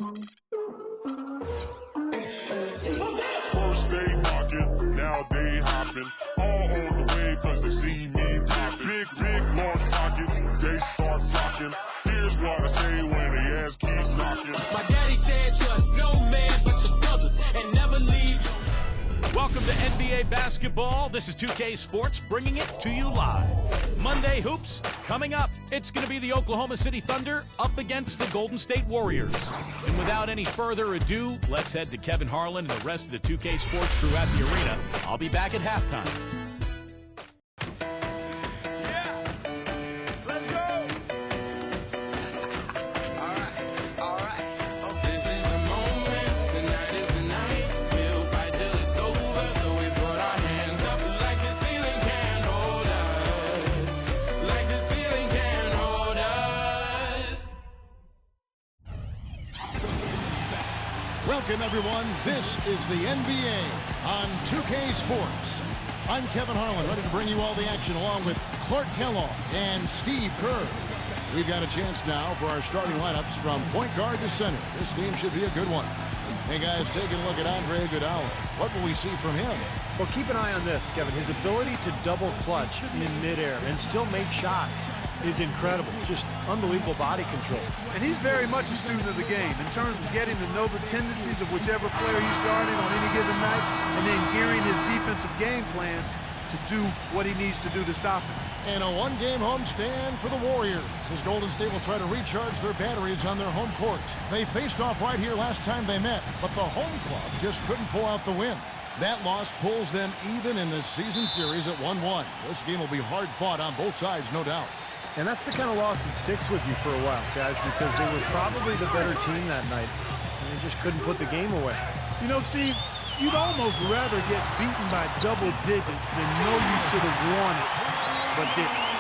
First they knocking, now they hopping. All on the way cause they see me popping. Big, large pockets, they start flocking. Here's what I say when they ass keep knocking. My daddy said trust no man but your brothers and never leave. Welcome to NBA basketball. This is 2K Sports bringing it to you live. Monday Hoops coming up. It's going to be the Oklahoma City Thunder up against the Golden State Warriors. And without any further ado, let's head to Kevin Harlan and the rest of the 2K Sports crew at the arena. I'll be back at halftime. Welcome, everyone. This is the NBA on 2K Sports. I'm Kevin Harlan, ready to bring you all the action along with Clark Kellogg and Steve Kerr. We've got a chance now for our starting lineups from point guard to center. This game should be a good one. Hey, guys, taking a look at Andre Iguodala. What will we see from him? Well, keep an eye on this, Kevin. His ability to double clutch in midair and still make shots is incredible. Just unbelievable body control. And he's very much a student of the game in terms of getting to know the tendencies of whichever player he's guarding on any given night and then gearing his defensive game plan to do what he needs to do to stop him. And a one-game homestand for the Warriors as Golden State will try to recharge their batteries on their home court. They faced off right here last time they met, but the home club just couldn't pull out the win. That loss pulls them even in the season series at 1-1. This game will be hard fought on both sides, no doubt. And that's the kind of loss that sticks with you for a while, guys, because they were probably the better team that night. And they just couldn't put the game away. You know, Steve, you'd almost rather get beaten by double digits than know you should have won it, but didn't.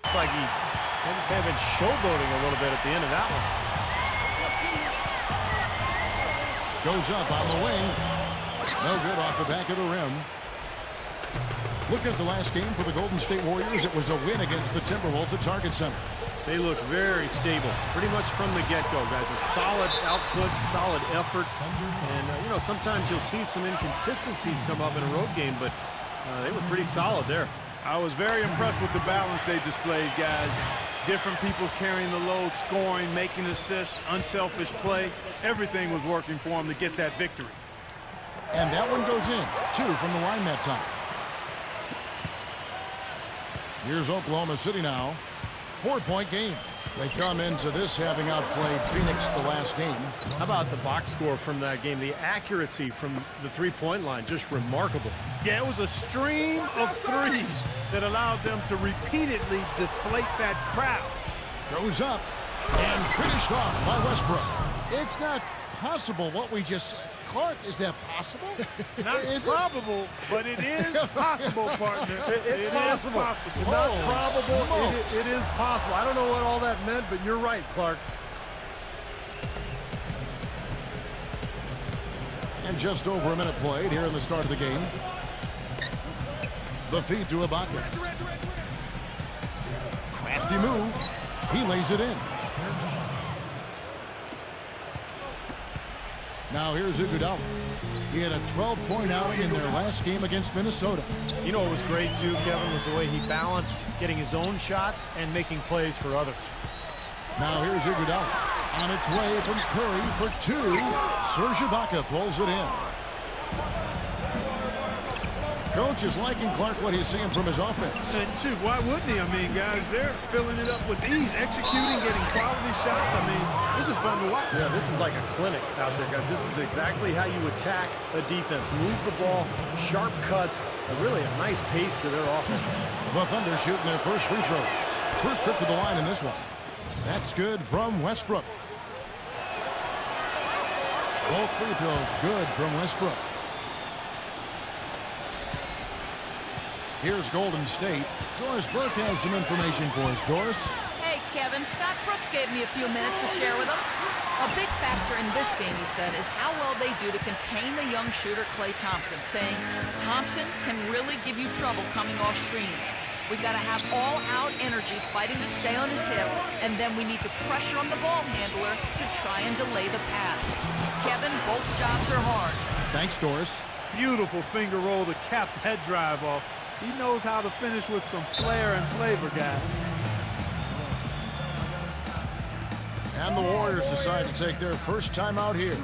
It's like he kind of been showboating a little bit at the end of that one. Goes up on the wing. No good off the back of the rim. Looking at the last game for the Golden State Warriors, it was a win against the Timberwolves at Target Center. They look very stable, pretty much from the get-go, guys. A solid output, solid effort. And, you know, sometimes you'll see some inconsistencies come up in a road game, but they were pretty solid there. I was very impressed with the balance they displayed, guys. Different people carrying the load, scoring, making assists, unselfish play. Everything was working for them to get that victory. And that one goes in. 2 from the line that time. Here's Oklahoma City now. 4-point game. They come into this having outplayed Phoenix the last game. How about the box score from that game? The accuracy from the three-point line, just remarkable. Yeah, it was a stream of threes that allowed them to repeatedly deflate that crowd. Goes up and finished off by Westbrook. It's not possible what we just said. Clark, is that possible? Not probable, but it is possible, partner. It's possible. Not probable. It is possible. I don't know what all that meant, but you're right, Clark. And just over a minute played here in the start of the game. The feed to Ibaka. Crafty move. He lays it in. Now here's Iguodala. He had a 12-point outing in their last game against Minnesota. You know what was great too, Kevin, was the way he balanced getting his own shots and making plays for others. Now here's Iguodala. On its way from Curry for two. Serge Ibaka pulls it in. Coach is liking Clark what he's seeing from his offense. And shoot, why wouldn't he? I mean, guys, they're filling it up with ease, executing, getting quality shots. I mean, this is fun to watch. Yeah, this is like a clinic out there, guys. This is exactly how you attack a defense. Move the ball, sharp cuts, and really a nice pace to their offense. The Thunder shooting their first free throws. First trip to the line in this one. That's good from Westbrook. Both free throws good from Westbrook. Here's Golden State. Doris Burke has some information for us. Doris? Hey, Kevin, Scott Brooks gave me a few minutes to share with him. A big factor in this game, he said, is how well they do to contain the young shooter Klay Thompson, saying Thompson can really give you trouble coming off screens. We got to have all-out energy fighting to stay on his hip, and then we need to pressure on the ball handler to try and delay the pass. Kevin, both jobs are hard. Thanks, Doris. Beautiful finger roll to cap that drive off. He knows how to finish with some flair and flavor, guys. And the Warriors decide to take their first time out here.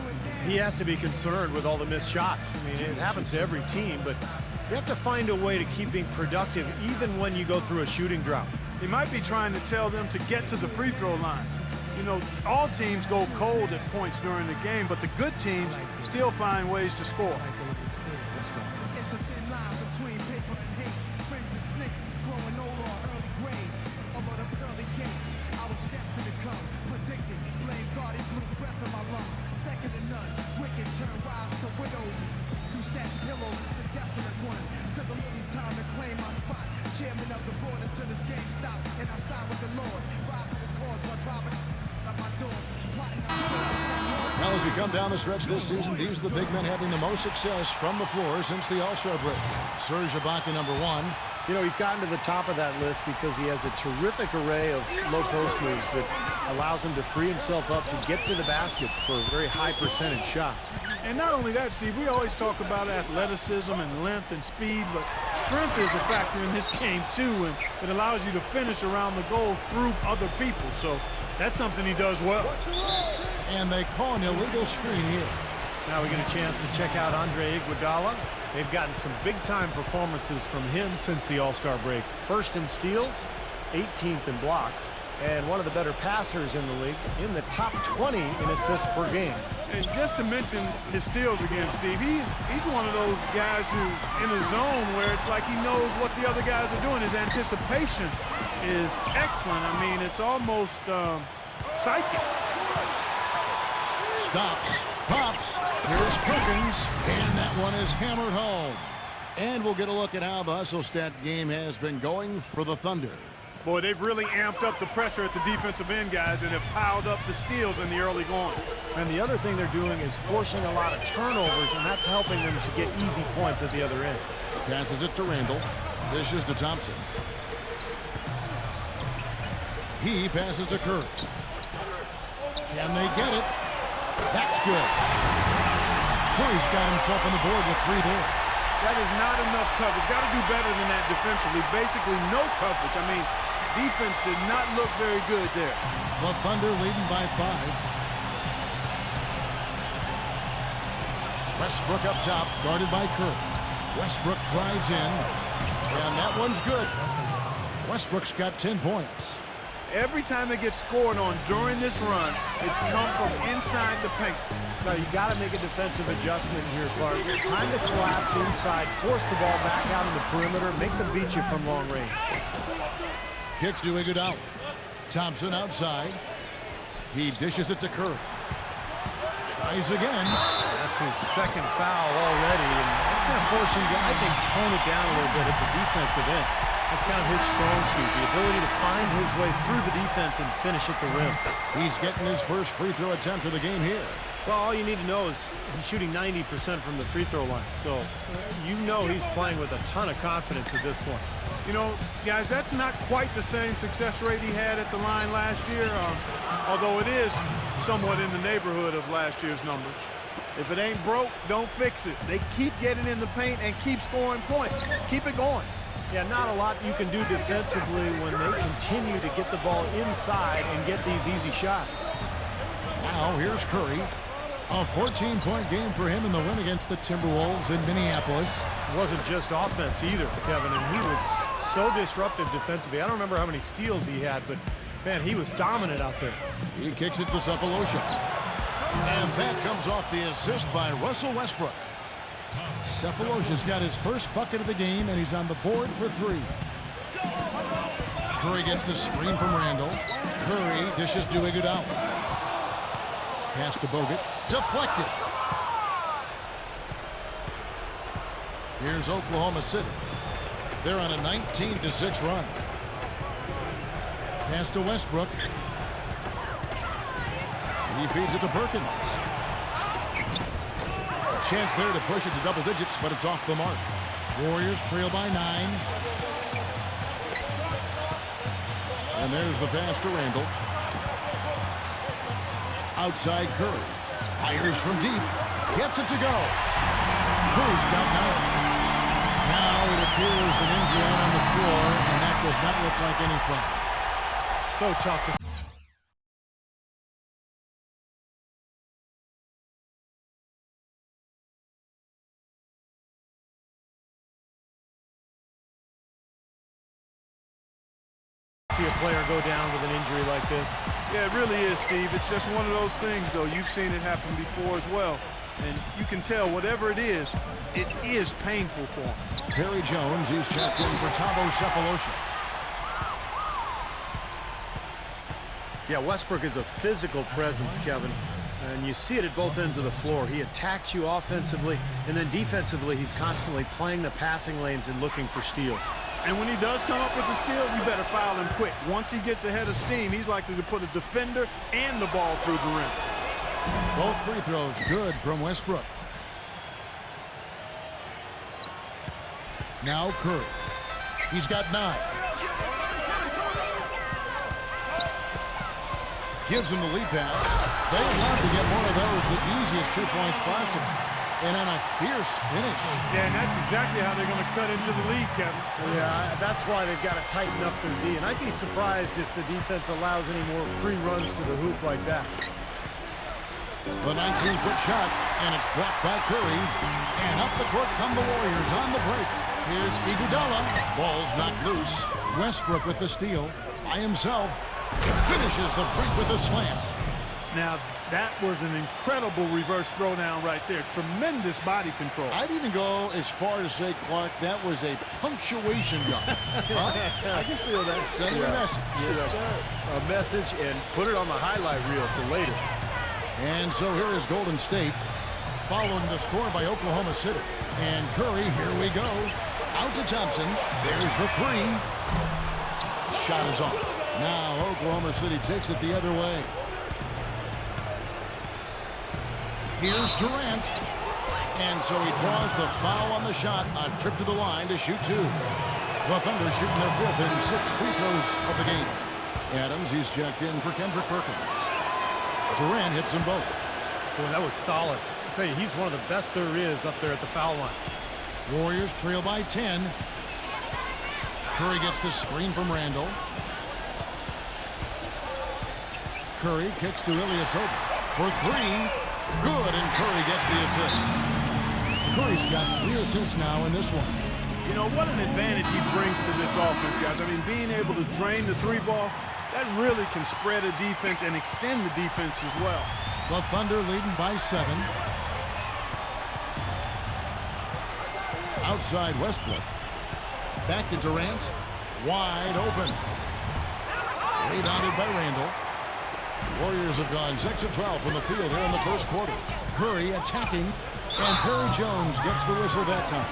He has to be concerned with all the missed shots. I mean, it happens to every team, but you have to find a way to keep being productive even when you go through a shooting drought. He might be trying to tell them to get to the free throw line. You know, all teams go cold at points during the game, but the good teams still find ways to score. It's a thin line between paper and hate. Friends and snakes, growing old or early grave. Over the pearly gates, I was destined to come. Predicted, blame God, he blew breath in my lungs. Second to none, wicked turn wives to widows. Through satin pillows, the desolate one. To the little town to claim my spot. Chairman of the board until this game stopped. And I signed with the Lord. Ride for the cause while driving at my doors. Plotting on Now, as we come down the stretch this season, these are the big men having the most success from the floor since the All-Star break. Serge Ibaka, number one. You know, he's gotten to the top of that list because he has a terrific array of low post moves that allows him to free himself up to get to the basket for very high percentage shots. And not only that, Steve, we always talk about athleticism and length and speed, but strength is a factor in this game too, and it allows you to finish around the goal through other people. So that's something he does well. And they call an illegal screen here. Now we get a chance to check out Andre Iguodala. They've gotten some big-time performances from him since the All-Star break. First in steals, 18th in blocks, and one of the better passers in the league, in the top 20 in assists per game. And just to mention his steals again, Steve, he's one of those guys who in a zone where it's like he knows what the other guys are doing. His anticipation is excellent. I mean, it's almost psychic. Stops, pops, here's Perkins, and that one is hammered home. And we'll get a look at how the hustle stat game has been going for the Thunder. Boy, they've really amped up the pressure at the defensive end, guys, and have piled up the steals in the early going. And the other thing they're doing is forcing a lot of turnovers, and that's helping them to get easy points at the other end. Passes it to Randall. Dishes to Thompson. He passes to Curry. Can they get it? That's good. Curry's got himself on the board with 3 there. That is not enough coverage. Got to do better than that defensively. Basically no coverage. I mean, defense did not look very good there. The Thunder leading by 5. Westbrook up top, guarded by Curry. Westbrook drives in, and that one's good. Westbrook's got 10 points. Every time they get scored on during this run, it's come from inside the paint. Now, you got to make a defensive adjustment here, Clark. Time to collapse inside, force the ball back out in the perimeter, make them beat you from long range. Kicks to Iguodala. Thompson outside. He dishes it to Curry. Tries again. That's his second foul already, and that's going to force him to, I think, tone it down a little bit at the defensive end. That's kind of his strong suit, the ability to find his way through the defense and finish at the rim. He's getting his first free throw attempt of the game here. Well, all you need to know is he's shooting 90% from the free throw line. So you know he's playing with a ton of confidence at this point. You know, guys, that's not quite the same success rate he had at the line last year, although it is somewhat in the neighborhood of last year's numbers. If it ain't broke, don't fix it. They keep getting in the paint and keep scoring points. Keep it going. Yeah, not a lot you can do defensively when they continue to get the ball inside and get these easy shots. Now here's Curry. A 14-point game for him in the win against the Timberwolves in Minneapolis. It wasn't just offense either, Kevin, and he was so disruptive defensively. I don't remember how many steals he had, but, man, he was dominant out there. He kicks it to Cephalosha. And that comes off the assist by Russell Westbrook. Cephalosha's got his first bucket of the game, and he's on the board for 3. Curry gets the screen from Randall. Curry dishes to Iguodala. Pass to Bogut. Deflected. Here's Oklahoma City. They're on a 19-6 run. Pass to Westbrook. He feeds it to Perkins. A chance there to push it to double digits, but it's off the mark. Warriors trail by 9. And there's the pass to Randall. Outside Curry. Fires from deep. Gets it to go. Curry's got 9. Now it appears an injury out on the floor, and that does not look like any fun. So tough to see a player go down with an injury like this. Yeah, it really is, Steve. It's just one of those things, though. You've seen it happen before as well. And you can tell whatever it is painful for him. Perry Jones, he's checked in for Thabo Cephalosha. Yeah, Westbrook is a physical presence, Kevin. And you see it at both ends of the floor. He attacks you offensively, and then defensively, he's constantly playing the passing lanes and looking for steals. And when he does come up with the steal, you better foul him quick. Once he gets ahead of steam, he's likely to put a defender and the ball through the rim. Both free throws good from Westbrook. Now Curry. He's got 9. Gives him the lead pass. They want to get more of those, the easiest 2 points possible. And on a fierce finish. Yeah, and that's exactly how they're going to cut into the lead, Kevin. Yeah, that's why they've got to tighten up their D. And I'd be surprised if the defense allows any more free runs to the hoop like that. The 19-foot shot, and it's blocked by Curry. And up the court come the Warriors on the break. Here's Iguodala. Ball's not loose. Westbrook with the steal. By himself. Finishes the break with a slam. Now, that was an incredible reverse throwdown right there. Tremendous body control. I'd even go as far to say, Clark, that was a punctuation dunk. I can feel that. Send your message. Yes, sir. A message and put it on the highlight reel for later. And so here is Golden State following the score by Oklahoma City. And Curry, here we go. Out to Thompson. There's the 3. Shot is off. Now Oklahoma City takes it the other way. Here's Durant. And so he draws the foul on the shot. A trip to the line to shoot 2. The Thunder shooting their 5th and 6th free throws of the game. Adams, he's checked in for Kendrick Perkins. Durant hits them both. Boy, that was solid. I'll tell you, he's one of the best there is up there at the foul line. Warriors trail by 10. Curry gets the screen from Randall. Curry kicks to Ilyasova for 3. Good, and Curry gets the assist. Curry's got 3 assists now in this one. You know, what an advantage he brings to this offense, guys. I mean, being able to drain the 3-ball, that really can spread a defense and extend the defense as well. The Thunder leading by 7. Outside Westbrook. Back to Durant. Wide open. Rebounded by Randall. Warriors have gone 6 of 12 from the field here in the first quarter. Curry attacking, and Perry Jones gets the whistle that time.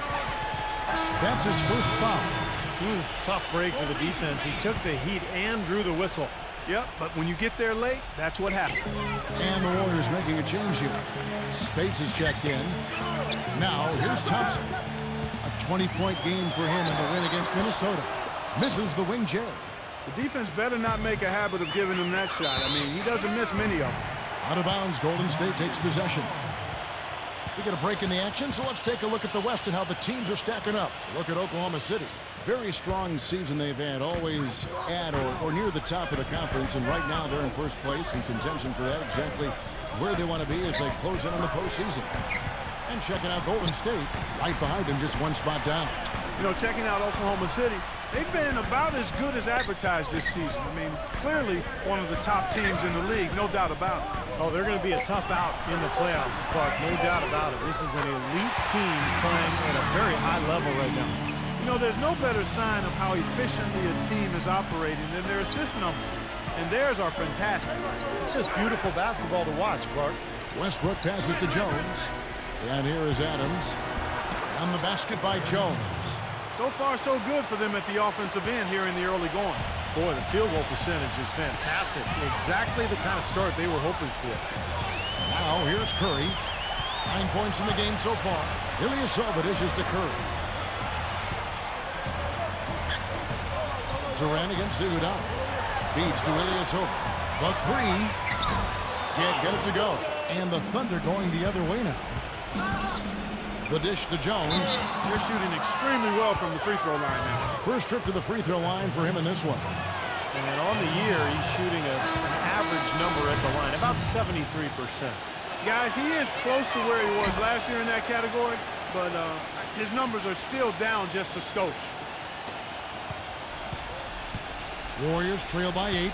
That's his first foul. Tough break for the defense. He took the heat and drew the whistle. Yep, but when you get there late, that's what happens. And the Warriors making a change here. Spades is checked in. Now, here's Thompson. A 20-point game for him in the win against Minnesota. Misses the wing J. The defense better not make a habit of giving him that shot. I mean, he doesn't miss many of them. Out of bounds, Golden State takes possession. We get a break in the action, so let's take a look at the West and how the teams are stacking up. Look at Oklahoma City. Very strong season they've had, always at or near the top of the conference, and right now they're in first place in contention for that, exactly where they want to be as they close in on the postseason. And checking out Golden State, right behind them, just one spot down. You know, checking out Oklahoma City, they've been about as good as advertised this season. I mean, clearly one of the top teams in the league, no doubt about it. Oh, they're going to be a tough out in the playoffs, Clark, no doubt about it. This is an elite team playing at a very high level right now. You know, there's no better sign of how efficiently a team is operating than their assist numbers. And theirs are fantastic. It's just beautiful basketball to watch, Clark. Westbrook passes to Jones. And here is Adams. On the basket by Jones. So far, so good for them at the offensive end here in the early going. Boy, the field goal percentage is fantastic. Exactly the kind of start they were hoping for. Now, here's Curry. 9 points in the game so far. Ilyasova dishes to Curry. Durant against Iguodala. Feeds to Ilyasova. The three. Can't get it to go. And the Thunder going the other way now. The dish to Jones. They're shooting extremely well from the free throw line now. First trip to the free throw line for him in this one. And on the year, he's shooting an average number at the line, about 73%. Guys, he is close to where he was last year in that category, but his numbers are still down just a skosh. Warriors trail by 8.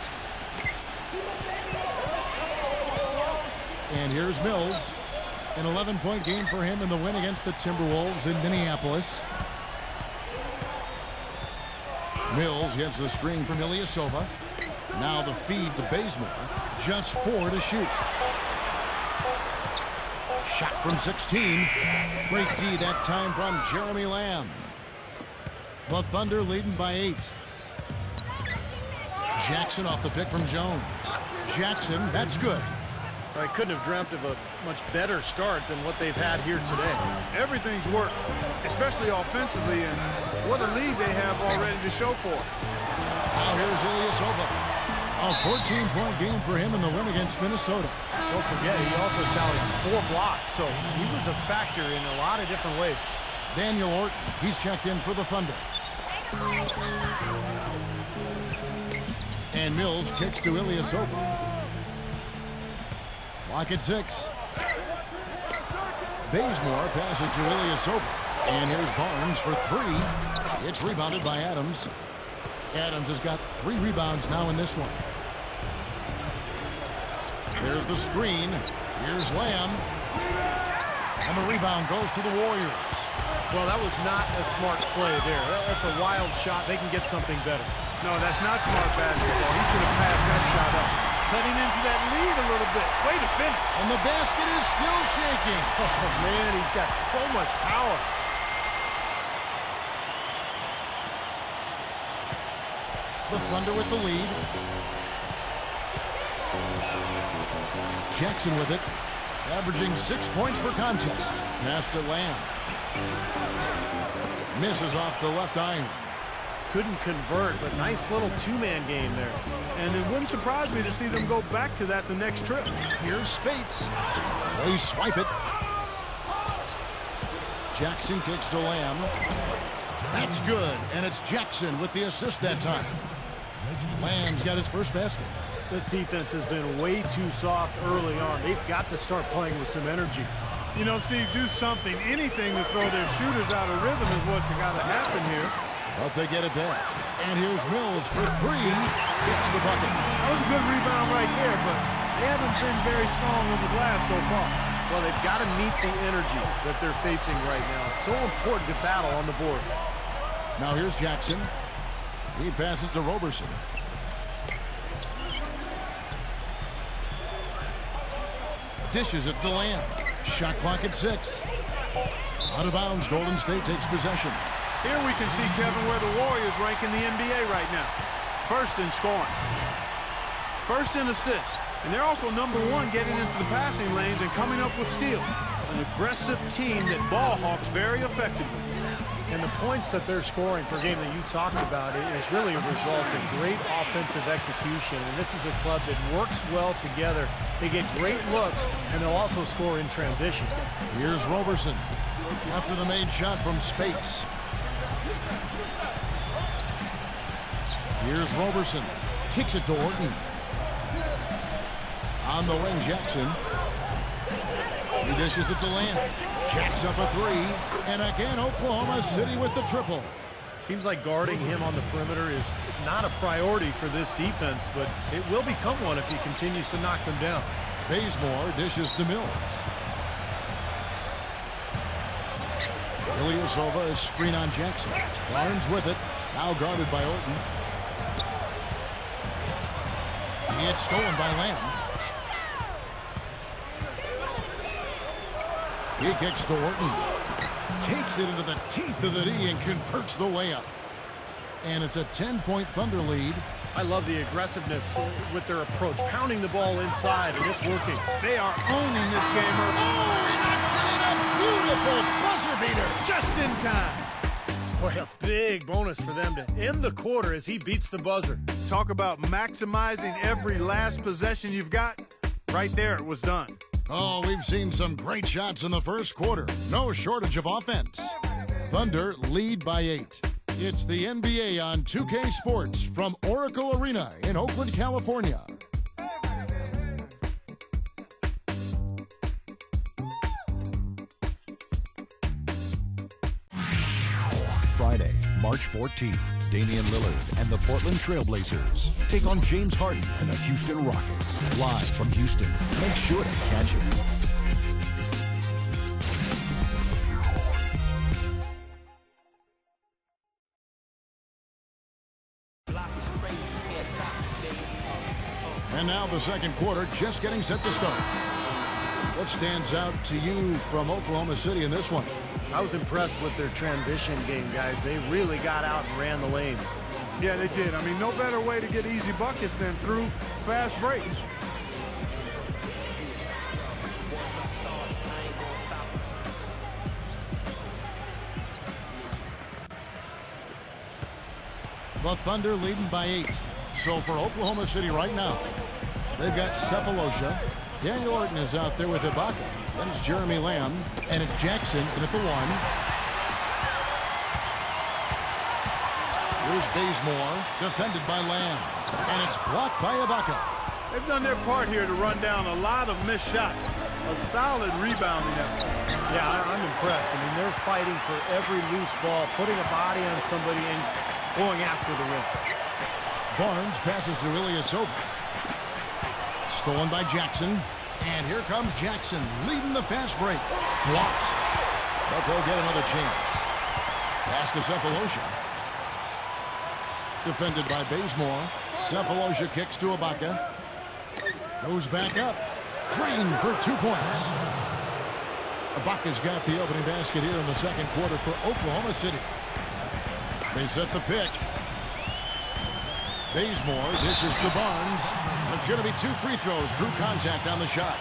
And here's Mills. An 11-point game for him in the win against the Timberwolves in Minneapolis. Mills gets the screen from Ilyasova. Now the feed to Bazemore. Just 4 to shoot. Shot from 16. Great D that time from Jeremy Lamb. The Thunder leading by 8. Jackson off the pick from Jones. Jackson, that's good. I couldn't have dreamt of a much better start than what they've had here today. Everything's worked, especially offensively, and what a lead they have already to show for it. Now here's Ilyasova. A 14-point game for him in the win against Minnesota. Don't forget, he also tallied 4 blocks, so he was a factor in a lot of different ways. Daniel Orton, he's checked in for the Thunder. And Mills kicks to Ilyasova. Clock at 6. Bazemore passes to Ilyasova. And here's Barnes for 3. It's rebounded by Adams. Adams has got 3 rebounds now in this one. There's the screen. Here's Lamb. And the rebound goes to the Warriors. Well, that was not a smart play there. That's a wild shot. They can get something better. No, that's not smart basketball. He should have passed that shot up. Cutting into that lead a little bit. Way to finish. And the basket is still shaking. Oh, man, he's got so much power. The Thunder with the lead. Jackson with it. Averaging 6 points per contest. Pass to Lamb. Misses off the left iron. Couldn't convert, but nice little two-man game there. And it wouldn't surprise me to see them go back to that the next trip. Here's Spates. They swipe it. Jackson kicks to Lamb. That's good, and it's Jackson with the assist that time. Lamb's got his first basket. This defense has been way too soft early on. They've got to start playing with some energy. You know, Steve, do something, anything to throw their shooters out of rhythm is what's got to happen here. But they get it back. And here's Mills for 3. Gets the bucket. That was a good rebound right there, but they haven't been very strong on the glass so far. Well, they've got to meet the energy that they're facing right now. So important to battle on the board. Now here's Jackson. He passes to Roberson. Dishes it to Lamb. Shot clock at 6. Out of bounds, Golden State takes possession. Here we can see, Kevin, where the Warriors rank in the NBA right now. First in scoring. first in assists. And they're also #1 getting into the passing lanes and coming up with steals. An aggressive team that ball hawks very effectively. And the points that they're scoring per game that you talked about is really a result of great offensive execution. And this is a club that works well together. They get great looks, and they'll also score in transition. Here's Roberson after the made shot from space. Here's Roberson. Kicks it to Orton. On the wing, Jackson. He dishes it to Lamb. Jacks up a three. And again, Oklahoma City with the triple. Seems like guarding him on the perimeter is not a priority for this defense, but it will become one if he continues to knock them down. Bazemore dishes to Mills. Ilyasova is screen on Jackson. Barnes with it. Now guarded by Orton. It's stolen by Lamb. He kicks to Orton. Takes it into the teeth of the D and converts the layup. And it's a 10-point Thunder lead. I love the aggressiveness with their approach, pounding the ball inside, and it's working. They are owning this game early. Oh, he knocks it in. A beautiful buzzer beater. Just in time. Boy, a big bonus for them to end the quarter as he beats the buzzer. Talk about maximizing every last possession you've got. Right there, it was done. Oh, we've seen some great shots in the first quarter. No shortage of offense. Thunder lead by 8. It's the NBA on 2K Sports from Oracle Arena in Oakland, California. Friday, March 14th, Damian Lillard and the Portland Trailblazers take on James Harden and the Houston Rockets. Live from Houston. Make sure to catch it. And now the second quarter just getting set to start. What stands out to you from Oklahoma City in this one? I was impressed with their transition game, guys. They really got out and ran the lanes. Yeah, they did. I mean, no better way to get easy buckets than through fast breaks. The Thunder leading by 8. So for Oklahoma City right now, they've got Cephalosha. Daniel Orton is out there with Ibaka. Then it's Jeremy Lamb. And it's Jackson in at the 1. Here's Bazemore, defended by Lamb. And it's blocked by Ibaka. They've done their part here to run down a lot of missed shots. A solid rebounding effort. Yeah, I'm impressed. I mean, they're fighting for every loose ball, putting a body on somebody and going after the rim. Barnes passes to Ilyasova. Stolen by Jackson. And here comes Jackson leading the fast break. Blocked. But they'll get another chance. Pass to Cephalosha. Defended by Bazemore. Cephalosha kicks to Ibaka. Goes back up. Drained for 2 points. Ibaka's got the opening basket here in the second quarter for Oklahoma City. They set the pick. Bazemore dishes to Barnes. It's going to be 2 free throws. Drew contact on the shot.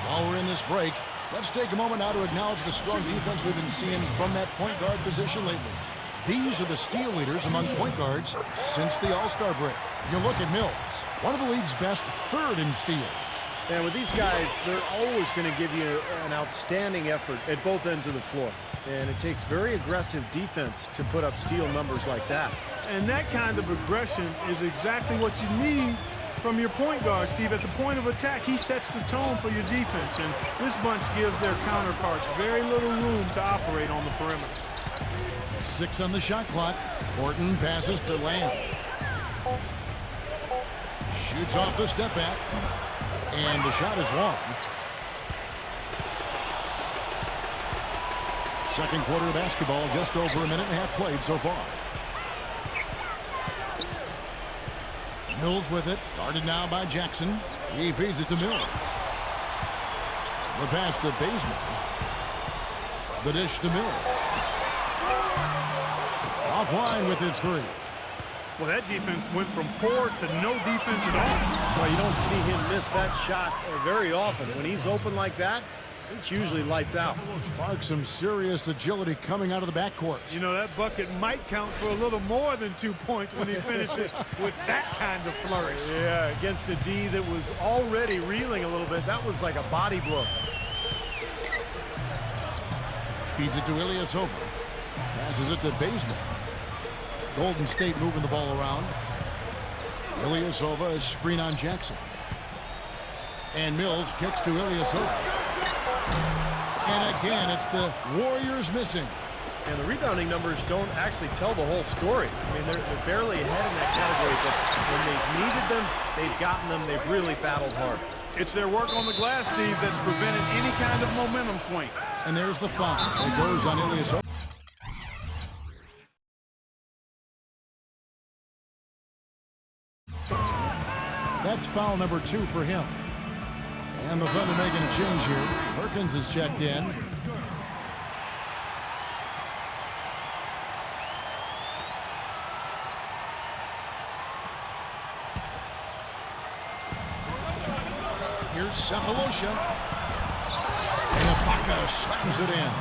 While we're in this break, let's take a moment now to acknowledge the strong defense we've been seeing from that point guard position lately. These are the steal leaders among point guards since the All-Star break. You look at Mills, one of the league's best, 3rd in steals. And with these guys, they're always going to give you an outstanding effort at both ends of the floor. And it takes very aggressive defense to put up steal numbers like that. And that kind of aggression is exactly what you need from your point guard, Steve. At the point of attack, he sets the tone for your defense. And this bunch gives their counterparts very little room to operate on the perimeter. 6 on the shot clock. Orton passes to Lamb. Shoots off the step back. And the shot is long. Second quarter of basketball, just over a minute and a half played so far. Mills with it, guarded now by Jackson. He feeds it to Mills. The pass to Bazemore. The dish to Mills. Offline with his 3. Well, that defense went from poor to no defense at all. Well, you don't see him miss that shot very often. When he's open like that, it's usually lights out. Mark, some serious agility coming out of the backcourt. You know, that bucket might count for a little more than 2 points when he finishes with that kind of flourish. Yeah, against a D that was already reeling a little bit. That was like a body blow. Feeds it to Ilyasova. Passes it to Bazemore. Golden State moving the ball around. Ilyasova, a screen on Jackson. And Mills kicks to Ilyasova. And again, it's the Warriors missing. And the rebounding numbers don't actually tell the whole story. I mean, they're barely ahead in that category, but when they've needed them, they've gotten them. They've really battled hard. It's their work on the glass, Steve, that's prevented any kind of momentum swing. And there's the foul. It goes on Ilyasova. That's foul number 2 for him. And the Thunder making a change here. Perkins is checked in. Here's Cephalosha. And Ibaka slams it in.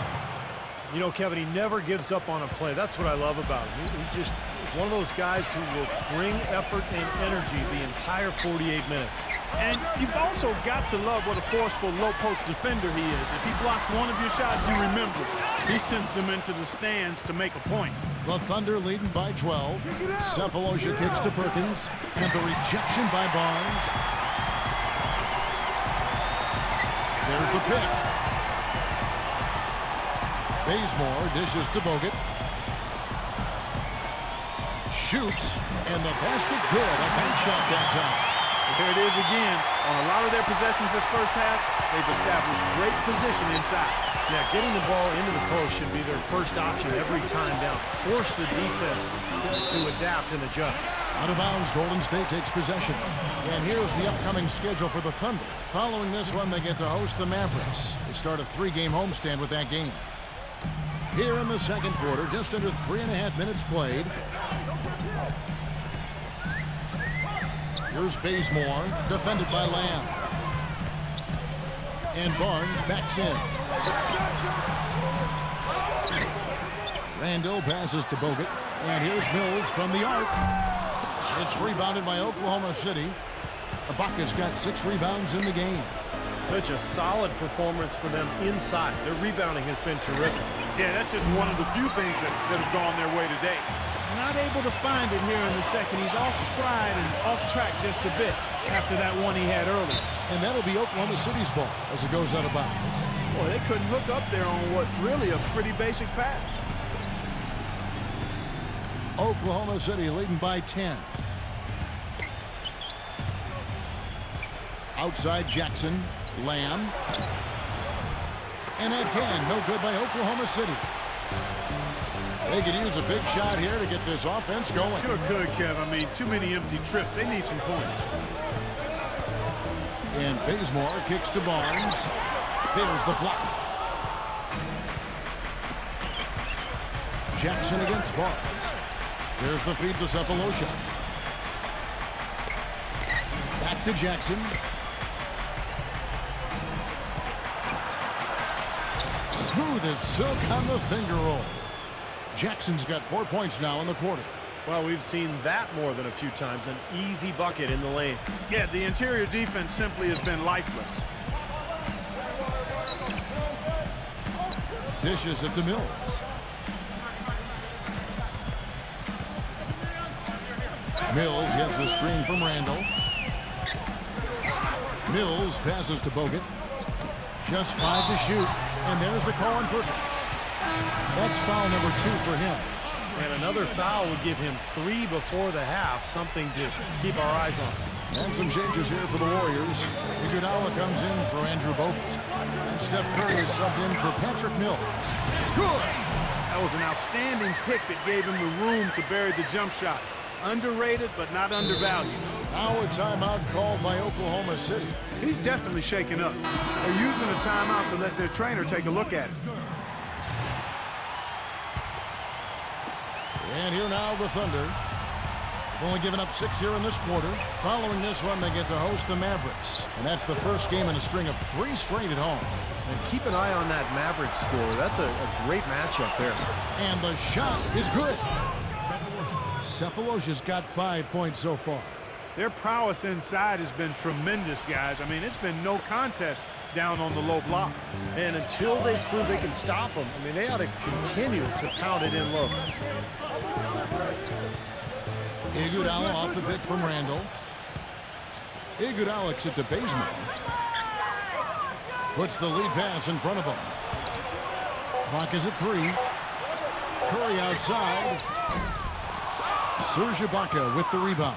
You know, Kevin, he never gives up on a play. That's what I love about him. He just is one of those guys who will bring effort and energy the entire 48 minutes. And you've also got to love what a forceful low-post defender he is. If he blocks one of your shots, you remember it. He sends them into the stands to make a point. The Thunder leading by 12. Cephalosha kicks to Perkins. And the rejection by Barnes. There's the pick. Bazemore dishes to Bogut. Shoots, and the basket good. A bank shot that time. There it is again. On a lot of their possessions this first half, they've established great position inside. Yeah, getting the ball into the post should be their first option every time down. Force the defense to adapt and adjust. Out of bounds, Golden State takes possession. And here's the upcoming schedule for the Thunder. Following this one, they get to host the Mavericks. They start a 3-game homestand with that game. Here in the second quarter, just under 3.5 minutes played. Here's Bazemore, defended by Lamb. And Barnes backs in. Randall passes to Bogut. And here's Mills from the arc. It's rebounded by Oklahoma City. Ibaka's got 6 rebounds in the game. Such a solid performance for them inside. Their rebounding has been terrific. Yeah, that's just one of the few things that have gone their way today. Not able to find it here in the second. He's off stride and off track just a bit after that one he had early. And that'll be Oklahoma City's ball as it goes out of bounds. Boy, they couldn't hook up there on what's really a pretty basic pass. Oklahoma City leading by 10. Outside Jackson. Lamb. And again, no good by Oklahoma City. They could use a big shot here to get this offense going. Sure could, Kev. I mean, too many empty trips. They need some points. And Bazemore kicks to Barnes. There's the block. Jackson against Barnes. There's the feed to Cephalosha. Back to Jackson. Smooth as silk on the finger roll. Jackson's got 4 points now in the quarter. Well, we've seen that more than a few times. An easy bucket in the lane. Yeah, the interior defense simply has been lifeless. Dishes it to Mills. Mills gets the screen from Randall. Mills passes to Bogut. Just 5 to shoot. And there's the call on Perkins. That's foul number 2 for him. And another foul would give him 3 before the half. Something to keep our eyes on. And some changes here for the Warriors. Iguodala comes in for Andrew Bogut. And Steph Curry is subbed in for Patrick Mills. Good! That was an outstanding pick that gave him the room to bury the jump shot. Underrated, but not undervalued. Now a timeout called by Oklahoma City. He's definitely shaken up. They're using a timeout to let their trainer take a look at it. And here now the Thunder. Only giving up 6 here in this quarter. Following this one, they get to host the Mavericks. And that's the first game in a string of 3 straight at home. And keep an eye on that Mavericks score. That's a great matchup there. And the shot is good. Cephalosha's got 5 points so far. Their prowess inside has been tremendous, guys. I mean, it's been no contest down on the low block. And until they prove they can stop them, I mean, they ought to continue to pound it in low. Iguodala off the pick from Randall. Iguodala kicks it to Bazemore. Puts the lead pass in front of him. Clock is at 3. Curry outside. Serge Ibaka with the rebound.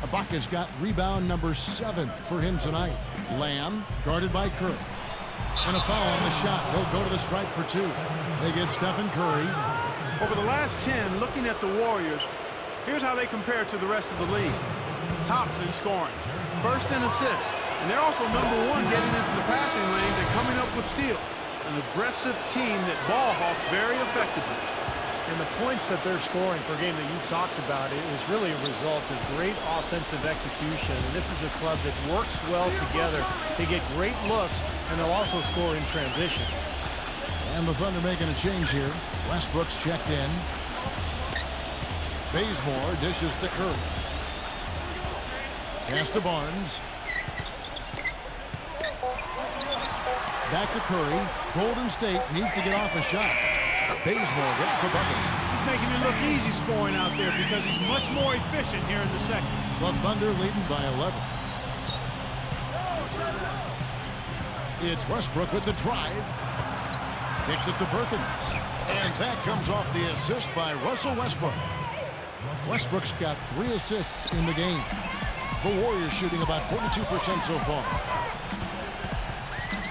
Ibaka's got rebound number 7 for him tonight. Lamb guarded by Curry. And a foul on the shot. He'll go to the stripe for 2. They get Stephen Curry. Over the last 10, looking at the Warriors, here's how they compare to the rest of the league. Tops in scoring, first in assists, and they're also #1 getting into the passing lanes and coming up with steals. An aggressive team that ball hawks very effectively. And the points that they're scoring per game that you talked about, it is really a result of great offensive execution. And this is a club that works well together. They get great looks, and they'll also score in transition. And the Thunder making a change here. Westbrook's checked in. Bazemore dishes to Curry. Pass to Barnes. Back to Curry. Golden State needs to get off a shot. Bazemore gets the bucket. He's making it look easy scoring out there because he's much more efficient here in the second. The Thunder leading by 11. It's Westbrook with the drive. Kicks it to Perkins. And that comes off the assist by Russell Westbrook. Westbrook's got 3 assists in the game. The Warriors shooting about 42% so far.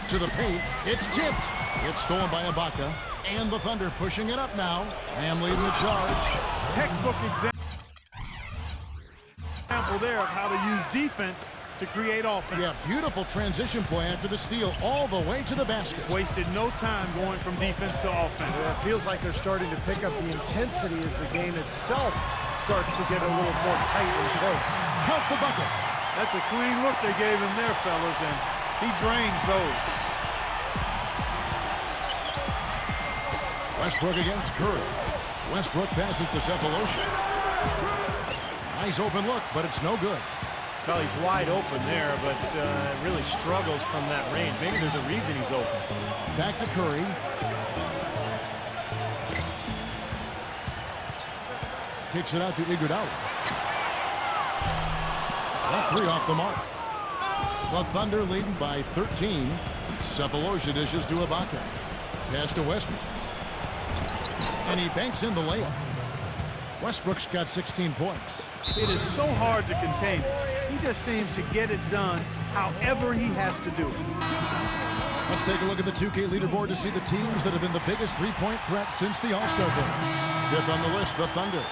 To the paint, it's tipped. It's stolen by Ibaka. And the Thunder pushing it up now. Lamb leading the charge. Textbook example there of how to use defense to create offense. Yeah, beautiful transition play after the steal all the way to the basket. Wasted no time going from defense to offense. It feels like they're starting to pick up the intensity as the game itself starts to get a little more tight and close. Count the bucket. That's a clean look they gave him there, fellas, and he drains those. Westbrook against Curry. Westbrook passes to Cephalosha. Nice open look, but it's no good. Well, he's wide open there, but really struggles from that range. Maybe there's a reason he's open. Back to Curry. Kicks it out to Iguodala. That 3 off the mark. The Thunder leading by 13. Cephalosha dishes to Ibaka. Pass to Westbrook. And he banks in the layup. Westbrook's got 16 points. It is so hard to contain him. He just seems to get it done however he has to do it. Let's take a look at the 2K leaderboard to see the teams that have been the biggest three-point threat since the All-Star break. 5th on the list, the Thunder.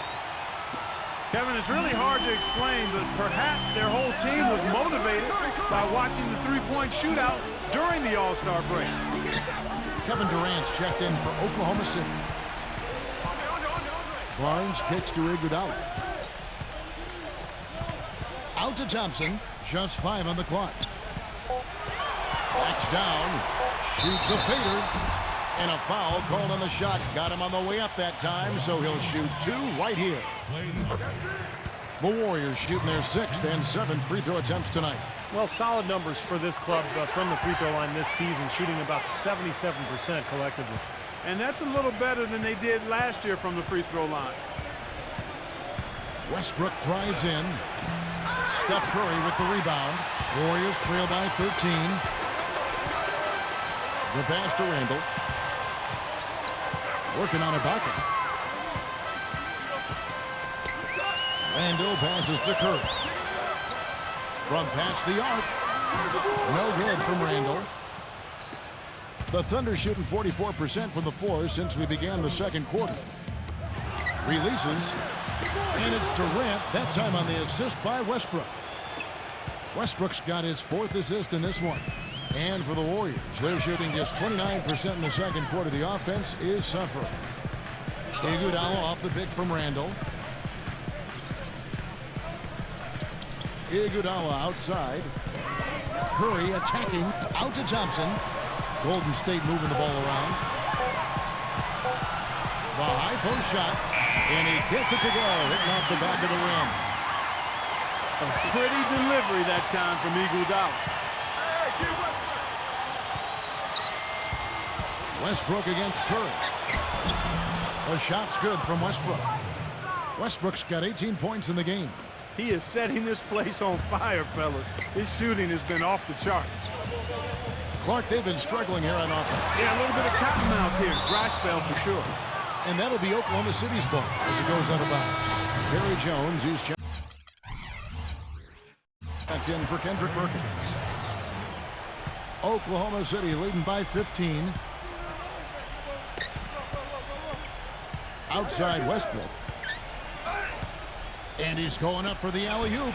Kevin, it's really hard to explain, but perhaps their whole team was motivated by watching the three-point shootout during the All-Star break. Kevin Durant's checked in for Oklahoma City. Barnes kicks to Iguodala. Out to Thompson. Just 5 on the clock. Backs down. Shoots a fader. And a foul called on the shot. Got him on the way up that time, so he'll shoot 2 right here. The Warriors shooting their 6th and 7th free throw attempts tonight. Well, solid numbers for this club from the free throw line this season, shooting about 77% collectively. And that's a little better than they did last year from the free throw line. Westbrook drives in. Steph Curry with the rebound. Warriors trail by 13. The pass to Randall. Working on Ibaka. Randall passes to Curry. From past the arc. No good from Randall. The Thunder shooting 44% from the floor since we began the second quarter. Releases. And it's Durant, that time on the assist by Westbrook. Westbrook's got his 4th assist in this one. And for the Warriors, they're shooting just 29% in the second quarter. The offense is suffering. Iguodala off the pick from Randall. Iguodala outside. Curry attacking. Out to Thompson. Golden State moving the ball around. The high post shot. And he gets it to go. Hitting off the back of the rim. A pretty delivery that time from Iguodala. Westbrook against Curry. The shot's good from Westbrook. Westbrook's got 18 points in the game. He is setting this place on fire, fellas. His shooting has been off the charts. Clark, they've been struggling here on offense. Yeah, a little bit of cottonmouth here. Dry spell for sure. And that'll be Oklahoma City's ball as it goes out of bounds. Barry Jones, who's checked in for Kendrick Perkins. Oklahoma City leading by 15. Outside Westbrook. And he's going up for the alley-oop.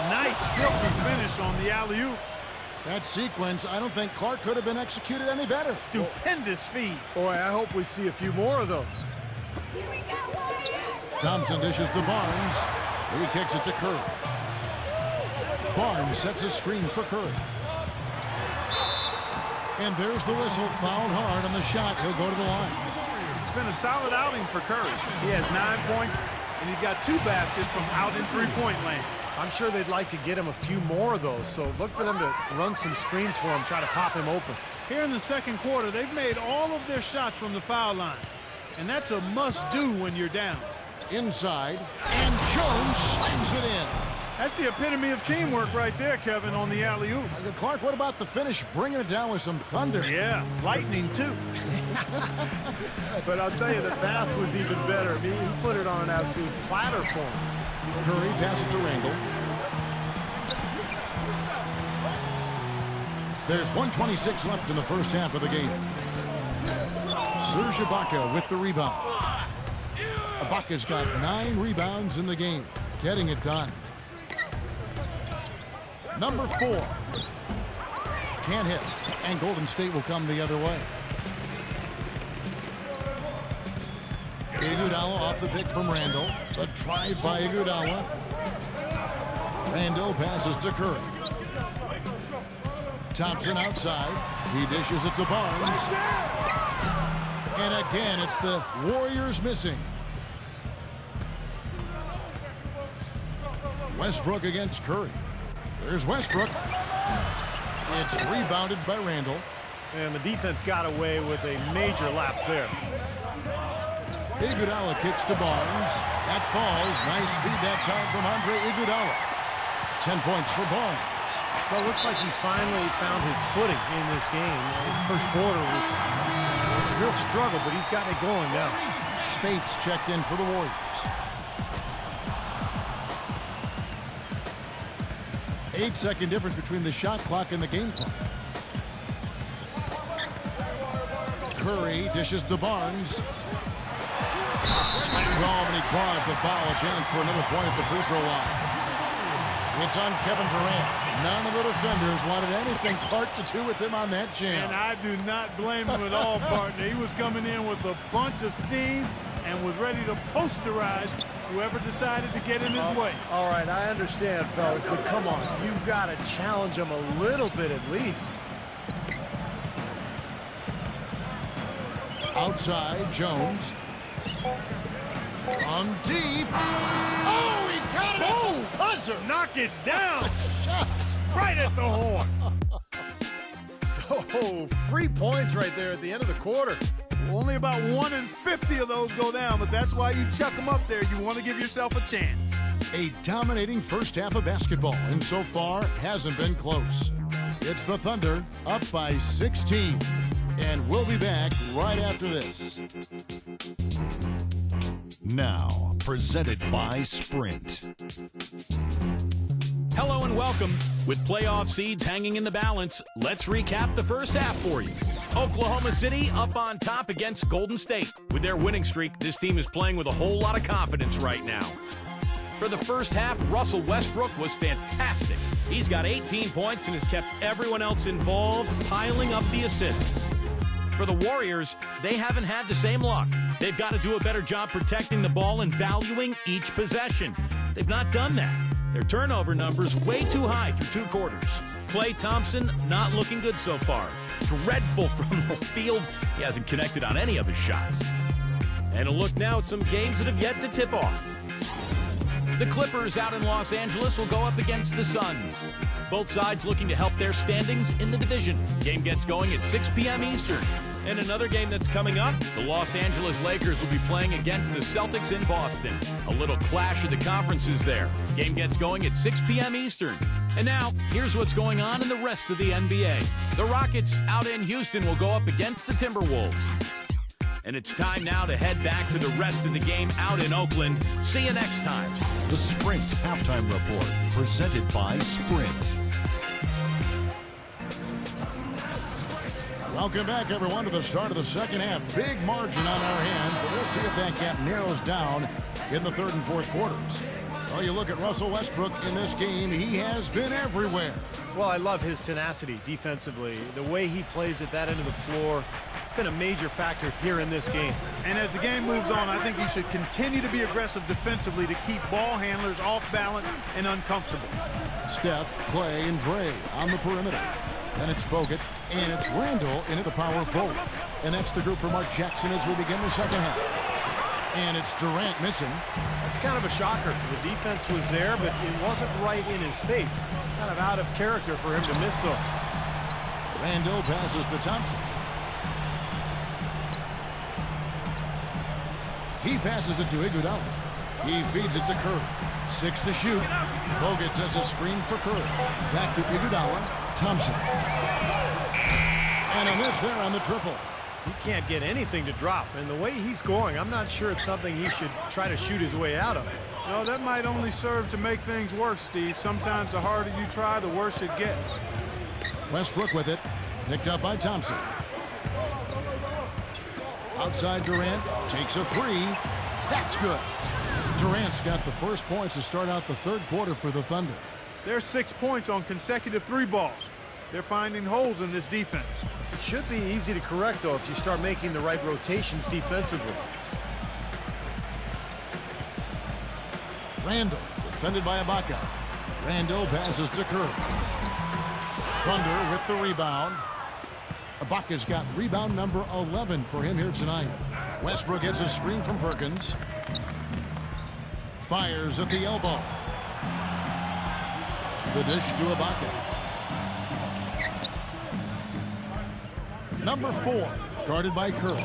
Nice silky finish on the alley-oop. That sequence, I don't think Clark could have been executed any better. Stupendous feed. Boy, I hope we see a few more of those. Thompson dishes to Barnes. He kicks it to Curry. Barnes sets a screen for Curry. And there's the whistle. Fouled hard on the shot. He'll go to the line. It's been a solid outing for Curry. He has 9 points, and he's got 2 baskets from out in three-point land. I'm sure they'd like to get him a few more of those, so look for them to run some screens for him, try to pop him open. Here in the second quarter, they've made all of their shots from the foul line, and that's a must-do when you're down. Inside, and Jones slams it in. That's the epitome of teamwork right there, Kevin, on the alley-oop. Clark, what about the finish? Bringing it down with some thunder. Yeah, lightning, too. But I'll tell you, the pass was even better. I mean, he put it on an absolute platter for him. Curry passes to Randall. There's 1:26 left in the first half of the game. Serge Ibaka with the rebound. Ibaka's got 9 rebounds in the game, getting it done. Number 4. Can't hit, and Golden State will come the other way. Iguodala off the pick from Randall. The drive by Iguodala. Randall passes to Curry. Thompson outside. He dishes it to Barnes. And again, it's the Warriors missing. Westbrook against Curry. There's Westbrook. It's rebounded by Randall. And the defense got away with a major lapse there. Iguodala kicks to Barnes. That falls. Nice feed that time from Andre Iguodala. 10 points for Barnes. Well, it looks like he's finally found his footing in this game. His first quarter was a real struggle, but he's got it going now. Spates checked in for the Warriors. 8-second difference between the shot clock and the game clock. Curry dishes to Barnes. Slammed home, and he draws the foul. A chance for another point at the free throw line. It's on Kevin Durant. None of the defenders wanted anything Clark to do with him on that jam. And I do not blame him at all, partner. He was coming in with a bunch of steam and was ready to posterize whoever decided to get in his way. All right, I understand, fellas, but come on. You've got to challenge him a little bit at least. Outside, Jones. From deep. Oh, he got it! Oh, buzzer! Knock it down! Shot. Right at the horn! Oh, 3 points right there at the end of the quarter. Only about 1 in 50 of those go down, but that's why you chuck them up there. You want to give yourself a chance. A dominating first half of basketball, and so far hasn't been close. It's the Thunder up by 16. And we'll be back right after this. Now, presented by Sprint. Hello and welcome. With playoff seeds hanging in the balance, let's recap the first half for you. Oklahoma City up on top against Golden State. With their winning streak, this team is playing with a whole lot of confidence right now. For the first half, Russell Westbrook was fantastic. He's got 18 points and has kept everyone else involved, piling up the assists. For the Warriors, they haven't had the same luck. They've got to do a better job protecting the ball and valuing each possession. They've not done that. Their turnover numbers way too high through 2 quarters. Klay Thompson not looking good so far. Dreadful from the field. He hasn't connected on any of his shots. And a look now at some games that have yet to tip off. The Clippers out in Los Angeles will go up against the Suns. Both sides looking to help their standings in the division. Game gets going at 6 p.m. Eastern. And another game that's coming up, the Los Angeles Lakers will be playing against the Celtics in Boston. A little clash of the conferences there. Game gets going at 6 p.m. Eastern. And now, here's what's going on in the rest of the NBA. The Rockets out in Houston will go up against the Timberwolves. And it's time now to head back to the rest of the game out in Oakland. See you next time. The Sprint Halftime Report, presented by Sprint. Welcome back, everyone, to the start of the second half. Big margin on our hands, but we'll see if that gap narrows down in the third and fourth quarters. Well, you look at Russell Westbrook in this game, he has been everywhere. Well, I love his tenacity defensively. The way he plays at that end of the floor, it's been a major factor here in this game. And as the game moves on, I think he should continue to be aggressive defensively to keep ball handlers off balance and uncomfortable. Steph, Klay, and Dre on the perimeter. Then it's Bogut, and it's Randall in at the power forward. And that's the group for Mark Jackson as we begin the second half. And it's Durant missing. It's kind of a shocker. The defense was there, but it wasn't right in his face. Kind of out of character for him to miss those. Randall passes to Thompson. He passes it to Iguodala. He feeds it to Curry. 6 to shoot. Bogut sets a screen for Curry. Back to Iguodala. Thompson. And a miss there on the triple. He can't get anything to drop. And the way he's scoring, I'm not sure it's something he should try to shoot his way out of. No, that might only serve to make things worse, Steve. Sometimes the harder you try, the worse it gets. Westbrook with it. Picked up by Thompson. Outside Durant. Takes a three. That's good. Durant's got the first points to start out the third quarter for the Thunder. There's 6 points on consecutive 3 balls. They're finding holes in this defense. It should be easy to correct, though, if you start making the right rotations defensively. Randall, defended by Ibaka. Randall passes to Curry. Thunder with the rebound. Ibaka's got rebound number 11 for him here tonight. Westbrook gets a screen from Perkins. Fires at the elbow. The dish to Ibaka. Number 4, guarded by Curry.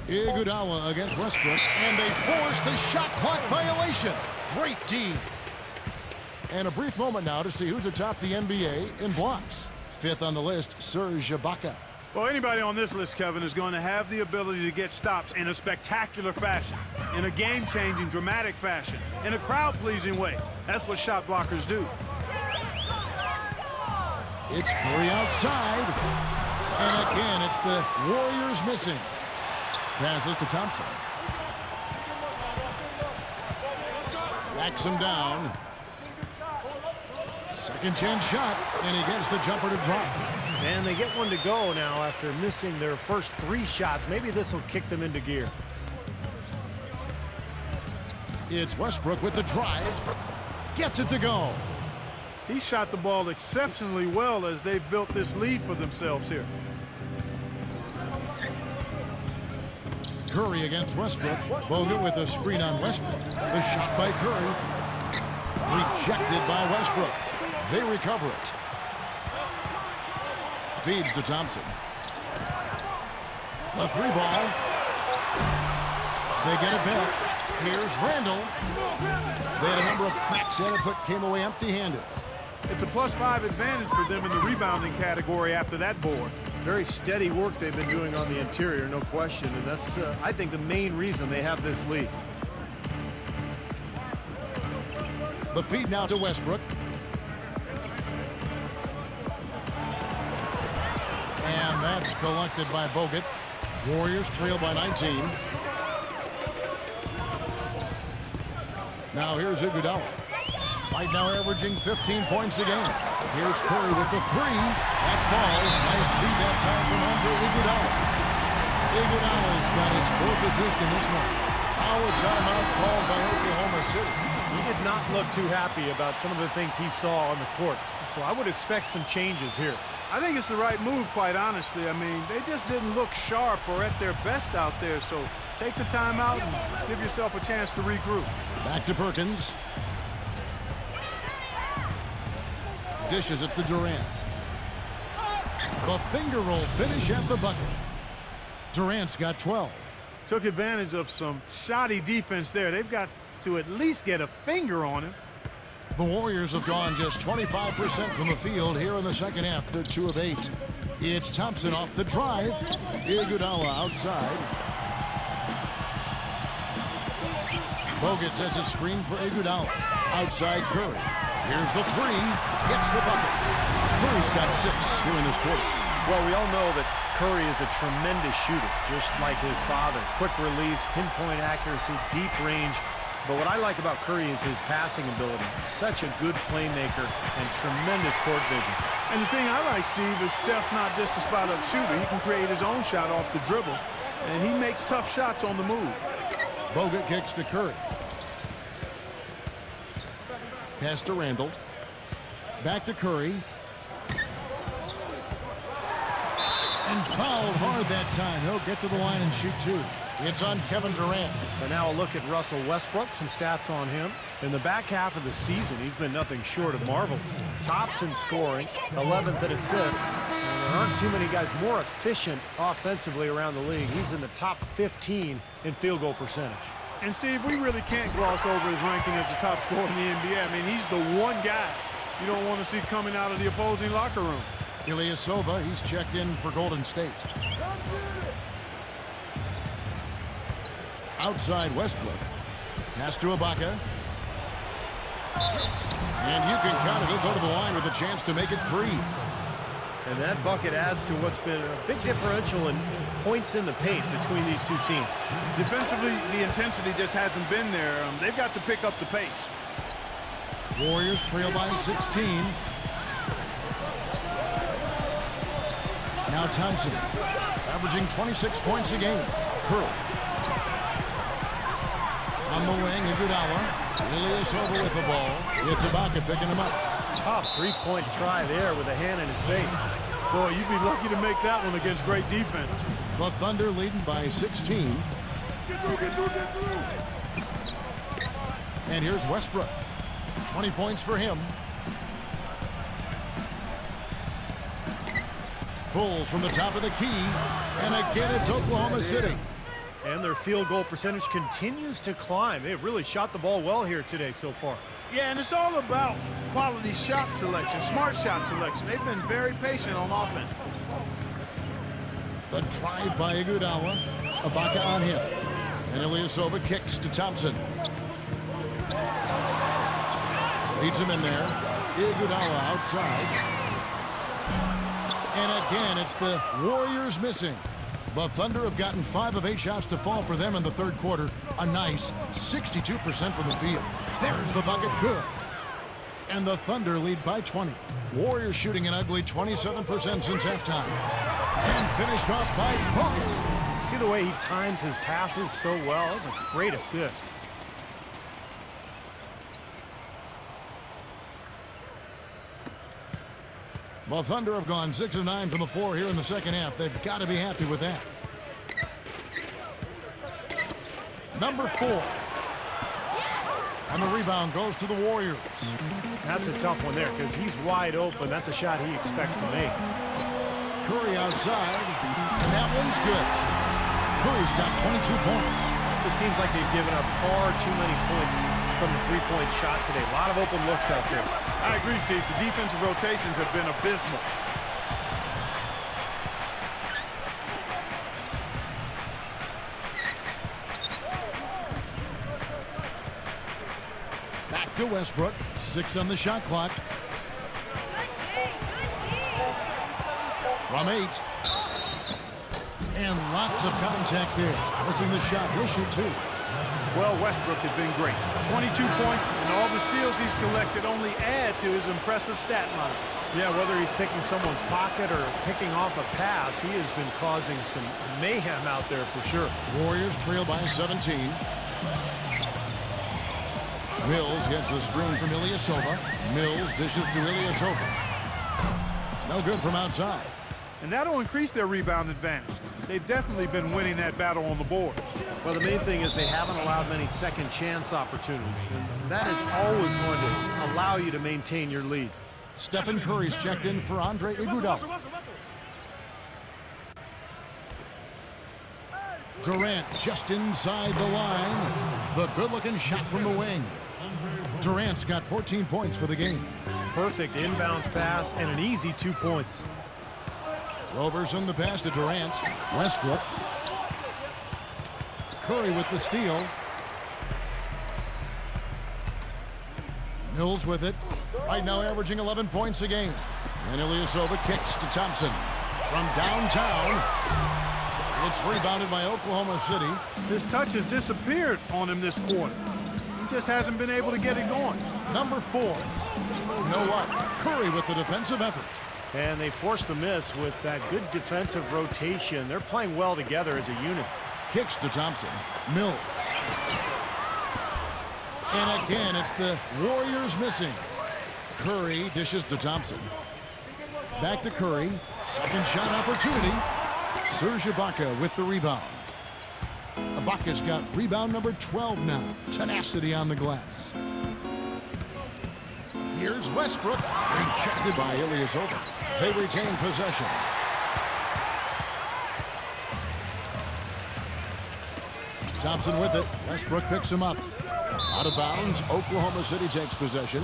Iguodala against Westbrook, and they force the shot clock violation. Great team. And a brief moment now to see who's atop the NBA in blocks. 5th on the list, Serge Ibaka. Well, anybody on this list, Kevin, is going to have the ability to get stops in a spectacular fashion, in a game-changing, dramatic fashion, in a crowd-pleasing way. That's what shot blockers do. It's Curry outside. And again, it's the Warriors missing. Passes to Thompson. Backs him down. Second chance shot, and he gets the jumper to drop. And they get one to go now after missing their first 3 shots. Maybe this will kick them into gear. It's Westbrook with the drive. Gets it to go. He shot the ball exceptionally well as they've built this lead for themselves here. Curry against Westbrook. Bogut with a screen on Westbrook. The shot by Curry. Rejected by Westbrook. They recover it. Feeds to Thompson. The 3 ball. They get it back. Here's Randall. They had a number of cracks at it, but came away empty-handed. It's a +5 advantage for them in the rebounding category after that board. Very steady work they've been doing on the interior, no question. And that's, I think, the main reason they have this lead. The feed now to Westbrook. And that's collected by Bogut. Warriors trail by 19. Now here's Iguodala. Right now averaging 15 points a game. Here's Curry with the 3. That falls. Nice feed that time from Andre Iguodala. Iguodala's got his 4th assist in this one. Now a timeout called by Oklahoma City. He did not look too happy about some of the things he saw on the court. So I would expect some changes here. I think it's the right move, quite honestly. I mean, they just didn't look sharp or at their best out there. So take the timeout and give yourself a chance to regroup. Back to Perkins. Dishes it to Durant. The finger roll finish at the bucket. Durant's got 12. Took advantage of some shoddy defense there. They've got to at least get a finger on him. The Warriors have gone just 25% from the field here in the second half. They're 2 of 8. It's Thompson off the drive. Iguodala outside. Bogut sets a screen for Iguodala. Outside Curry. Here's the three. Hits the bucket. Curry's got 6 here in this quarter. Well, we all know that Curry is a tremendous shooter, just like his father. Quick release, pinpoint accuracy, deep range. But what I like about Curry is his passing ability. Such a good playmaker and tremendous court vision. And the thing I like, Steve, is Steph's not just a spot-up shooter. He can create his own shot off the dribble. And he makes tough shots on the move. Bogut kicks to Curry. Pass to Randall. Back to Curry. And fouled hard that time. He'll get to the line and shoot 2. It's on Kevin Durant. But now a look at Russell Westbrook. Some stats on him. In the back half of the season, he's been nothing short of marvelous. Tops in scoring, 11th in assists. And there aren't too many guys more efficient offensively around the league. He's in the top 15 in field goal percentage. And, Steve, we really can't gloss over his ranking as the top scorer in the NBA. I mean, he's the one guy you don't want to see coming out of the opposing locker room. Ilyasova, he's checked in for Golden State. Outside Westbrook. Pass to Ibaka. And you can count it. He'll go to the line with a chance to make it 3. And that bucket adds to what's been a big differential in points in the paint between these two teams. Defensively, the intensity just hasn't been there. They've got to pick up the pace. Warriors trail by 16. Now Thompson, averaging 26 points a game. Curry. On the wing, Iguodala. Ilyasova with the ball. It's Ibaka picking him up. Tough three-point try there with a hand in his face. Boy, you'd be lucky to make that one against great defense. The Thunder leading by 16. Get through. And here's Westbrook. 20 points for him. Bulls from the top of the key. And again, it's Oklahoma City. And their field goal percentage continues to climb. They've really shot the ball well here today so far. Yeah, and it's all about quality shot selection, smart shot selection. They've been very patient on offense. The drive by Iguodala. Ibaka on him. And Ilyasova kicks to Thompson. Leads him in there. Iguodala outside. And again, it's the Warriors missing. The Thunder have gotten 5 of 8 shots to fall for them in the third quarter. A nice 62% from the field. There's the bucket, good. And the Thunder lead by 20. Warriors shooting an ugly 27% since halftime. And finished off by Bogut. See the way he times his passes so well? That was a great assist. The Thunder have gone 6 of 9 from the floor here in the second half. They've got to be happy with that. Number 4. And the rebound goes to the Warriors. That's a tough one there because he's wide open. That's a shot he expects to make. Curry outside, and that one's good. Curry's got 22 points. It seems like they've given up far too many points from the three-point shot today. A lot of open looks out there. I agree, Steve. The defensive rotations have been abysmal. Back to Westbrook. 6 on the shot clock. From 8. And lots of contact there. Missing the shot. He'll shoot 2. Well, Westbrook has been great. 22 points, and all the steals he's collected only add to his impressive stat line. Yeah, whether he's picking someone's pocket or picking off a pass, he has been causing some mayhem out there for sure. Warriors trail by 17. Mills gets the screen from Ilyasova. Mills dishes to Ilyasova. No good from outside. And that'll increase their rebound advantage. They've definitely been winning that battle on the board. Well, the main thing is they haven't allowed many second chance opportunities. And that is always going to allow you to maintain your lead. Stephen Curry's checked in for Andre Iguodala. Durant just inside the line. The good-looking shot from the wing. Durant's got 14 points for the game. Perfect inbounds pass and an easy 2 points. Roberson the pass to Durant. Westbrook. Curry with the steal. Mills with it. Right now averaging 11 points a game. And Ilyasova kicks to Thompson. From downtown. It's rebounded by Oklahoma City. His touch has disappeared on him this quarter. He just hasn't been able to get it going. Number 4. You know what? Curry with the defensive effort. And they forced the miss with that good defensive rotation. They're playing well together as a unit. Kicks to Thompson. Mills. And again, it's the Warriors missing. Curry dishes to Thompson. Back to Curry. Second shot opportunity. Serge Ibaka with the rebound. Ibaka's got rebound number 12 now. Tenacity on the glass. Here's Westbrook. Rejected by Ilyasova. They retain possession. Thompson with it. Westbrook picks him up. Out of bounds. Oklahoma City takes possession.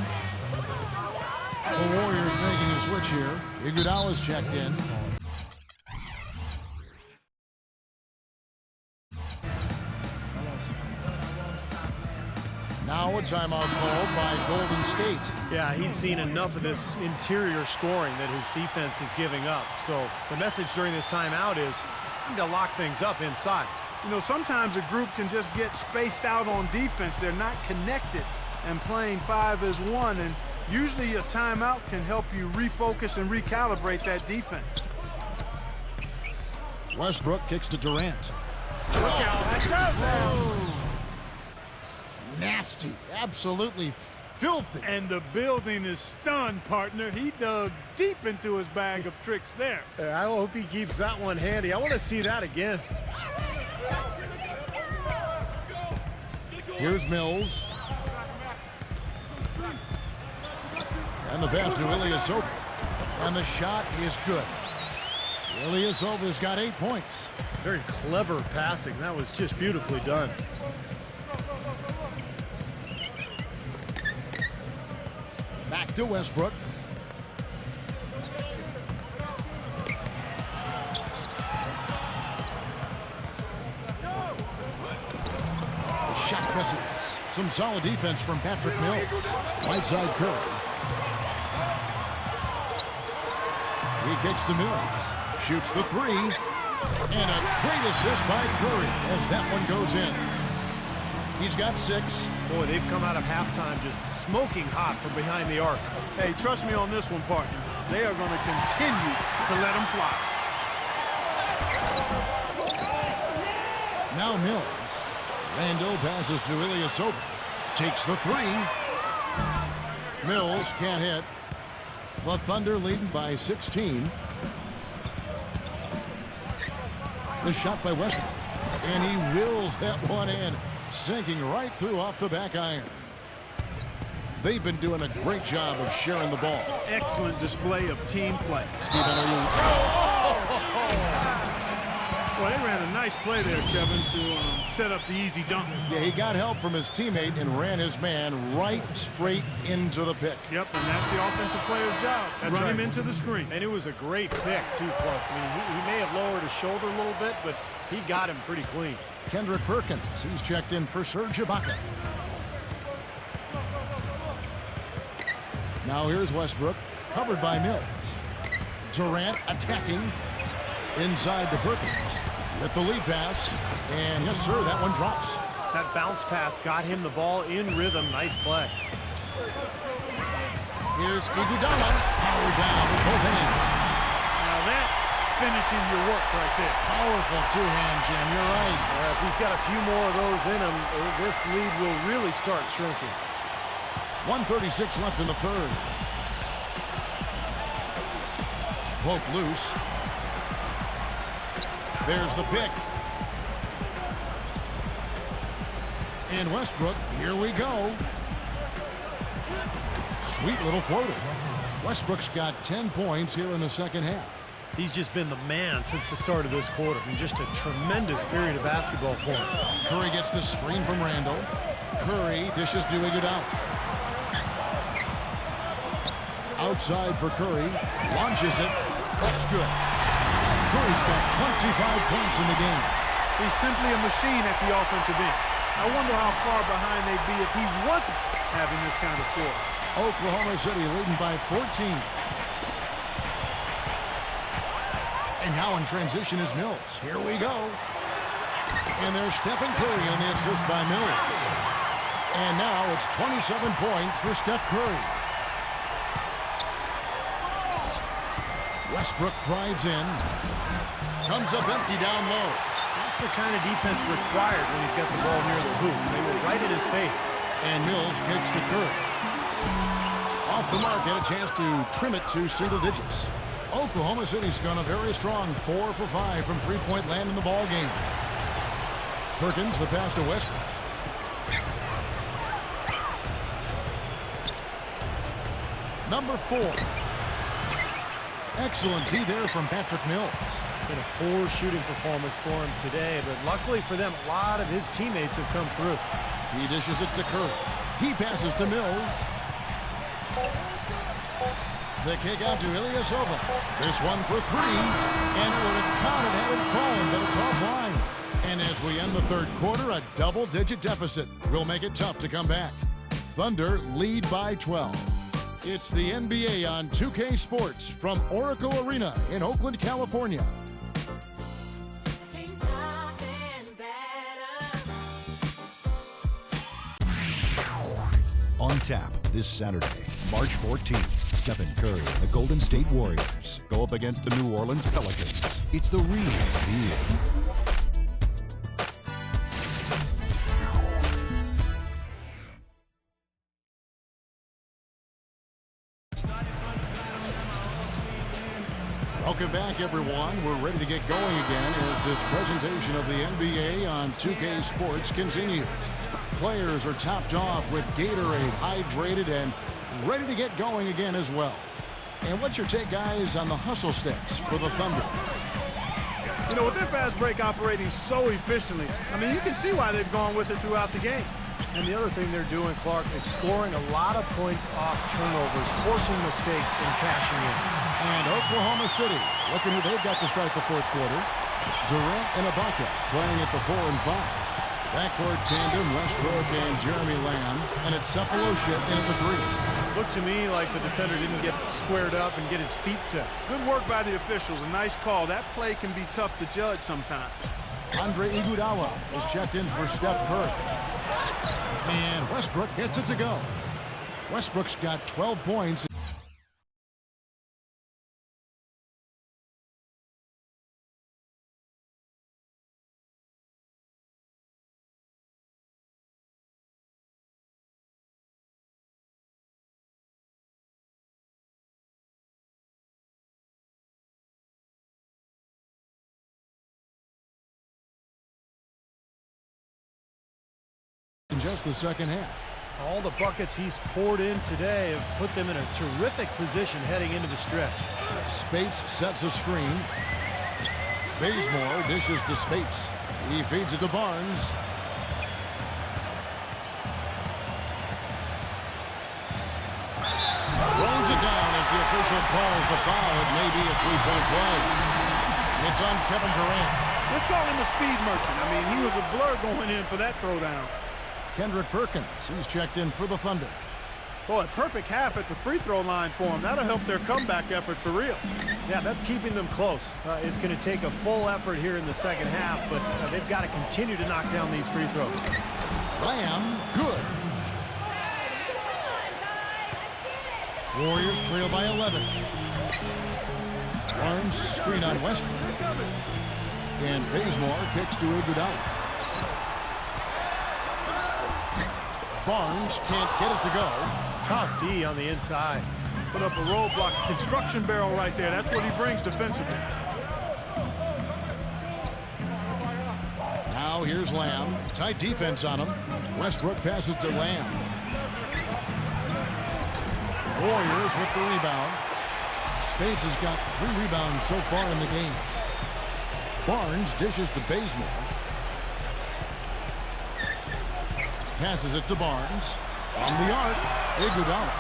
The Warriors making a switch here. Iguodala's checked in. Now a timeout called by Golden State. Yeah, he's seen enough of this interior scoring that his defense is giving up. So the message during this timeout is time to lock things up inside. You know, sometimes a group can just get spaced out on defense. They're not connected and playing 5 as 1. And usually a timeout can help you refocus and recalibrate that defense. Westbrook kicks to Durant. Nasty. Absolutely filthy. And the building is stunned, partner. He dug deep into his bag of tricks there. I hope he keeps that one handy. I want to see that again. Here's Mills. And the pass to Ilyasova. And the shot is good. Ilyasova's got 8 points. Very clever passing. That was just beautifully done. Back to Westbrook. The shot misses. Some solid defense from Patrick Mills. Right side Curry. He kicks to Mills. Shoots the 3. And a great assist by Curry as that one goes in. He's got 6. Boy, they've come out of halftime just smoking hot from behind the arc. Hey, trust me on this one, partner. They are going to continue to let them fly. Now Mills. Randall passes to Ilyasova. Takes the 3. Mills can't hit. The Thunder leading by 16. The shot by Westbrook. And he wills that one in. Sinking right through off the back iron. They've been doing a great job of sharing the ball. Excellent display of team play. Steve, I know Well, they ran a nice play there, Kevin, to set up the easy dunk. Yeah, he got help from his teammate and ran his man right straight into the pick. Yep, and that's the offensive player's job. Run him into the screen. And it was a great pick, too, Clark. I mean, he may have lowered his shoulder a little bit, but he got him pretty clean. Kendrick Perkins, he's checked in for Serge Ibaka. Now here's Westbrook, covered by Mills. Durant attacking inside to Perkins with the lead pass. And yes, sir, that one drops. That bounce pass got him the ball in rhythm. Nice play. Here's Iguodala, power down with both hands. Now that's finishing your work right there. Powerful two-hand jam. You're right. If he's got a few more of those in him, this lead will really start shrinking. 1:36 left in the third. Poke loose. There's the pick. And Westbrook, here we go. Sweet little floater. Westbrook's got 10 points here in the second half. He's just been the man since the start of this quarter. I mean, just a tremendous period of basketball for him. Curry gets the screen from Randall. Curry dishes to Iguodala. Outside for Curry. Launches it. That's good. Curry's got 25 points in the game. He's simply a machine at the offensive end. I wonder how far behind they'd be if he wasn't having this kind of quarter. Oklahoma City leading by 14. And now in transition is Mills. Here we go. And there's Stephen Curry on the assist by Mills. And now it's 27 points for Steph Curry. Westbrook drives in. Comes up empty down low. That's the kind of defense required when he's got the ball near the hoop. They were right at his face. And Mills kicks to Curry. Off the mark, had a chance to trim it to single digits. Oklahoma City's gone a very strong 4 for 5 from three-point land in the ball game. Perkins, the pass to Westbrook. Number 4. Excellent D there from Patrick Mills. Been a poor shooting performance for him today, but luckily for them, a lot of his teammates have come through. He dishes it to Curry. He passes to Mills. The kick out to Ilyasova. This one for 3, and it would have counted had it fallen, but it's offline. And as we end the third quarter, a double-digit deficit will make it tough to come back. Thunder lead by 12. It's the NBA on 2K Sports from Oracle Arena in Oakland, California. On tap this Saturday, March 14th, Stephen Curry and the Golden State Warriors go up against the New Orleans Pelicans. It's the real deal. Welcome back, everyone. We're ready to get going again as this presentation of the NBA on 2K Sports continues. Players are topped off with Gatorade, hydrated, and ready to get going again as well. And what's your take, guys, on the hustle sticks for the Thunder? You know, with their fast break operating so efficiently, I mean, you can see why they've gone with it throughout the game. And the other thing they're doing, Clark, is scoring a lot of points off turnovers, forcing mistakes and cashing in. And Oklahoma City, looking who they've got to start the fourth quarter. Durant and Ibaka playing at the 4 and 5. Backcourt tandem, Westbrook and Jeremy Lamb. And it's Cephalosha in at the 3. Looked to me like the defender didn't get squared up and get his feet set. Good work by the officials. A nice call. That play can be tough to judge sometimes. Andre Iguodala is checked in for Steph Curry. And Westbrook gets it to go. Westbrook's got 12 points. In just the second half. All the buckets he's poured in today have put them in a terrific position heading into the stretch. Spates sets a screen. Bazemore dishes to Spates. He feeds it to Barnes. Throws it down as the official calls the foul. It may be a three-point play. It's on Kevin Durant. Let's call him a speed merchant. I mean, he was a blur going in for that throwdown. Kendrick Perkins, he's checked in for the Thunder. Boy, perfect half at the free throw line for him. That'll help their comeback effort for real. Yeah, that's keeping them close. It's going to take a full effort here in the second half, but they've got to continue to knock down these free throws. Lamb, good. Warriors trail by 11. Barnes Comes screen on Westbrook. And Bazemore kicks to Iguodala. Barnes can't get it to go. Tough D on the inside. Put up a roadblock, a construction barrel right there. That's what he brings defensively. Now here's Lamb. Tight defense on him. Westbrook passes to Lamb. Warriors with the rebound. Spades has got 3 rebounds so far in the game. Barnes dishes to Bazemore. Passes it to Barnes. From the arc, Iguodala.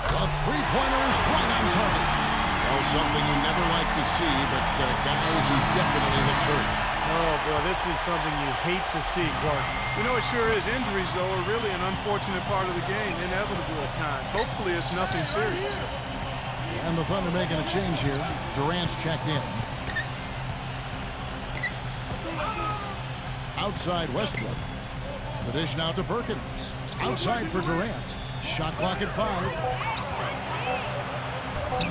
The three-pointer is right on target. Well, something you never like to see, but guys, he definitely looks hurt. Oh, boy, this is something you hate to see, Clark. You know, it sure is. Injuries, though, are really an unfortunate part of the game, inevitable at times. Hopefully it's nothing serious. And the Thunder making a change here. Durant's checked in. Outside Westbrook. The dish now to Perkins. Outside for Durant. Shot clock at 5.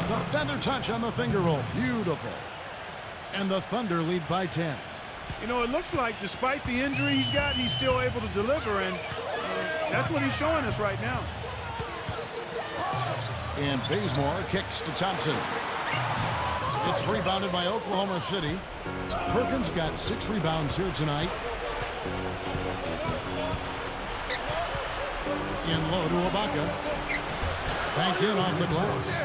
The feather touch on the finger roll. Beautiful. And the Thunder lead by 10. You know, it looks like despite the injury he's got, he's still able to deliver, and that's what he's showing us right now. And Bazemore kicks to Thompson. It's rebounded by Oklahoma City. Perkins got 6 rebounds here tonight. In low to Ibaka. Banked in off the glass.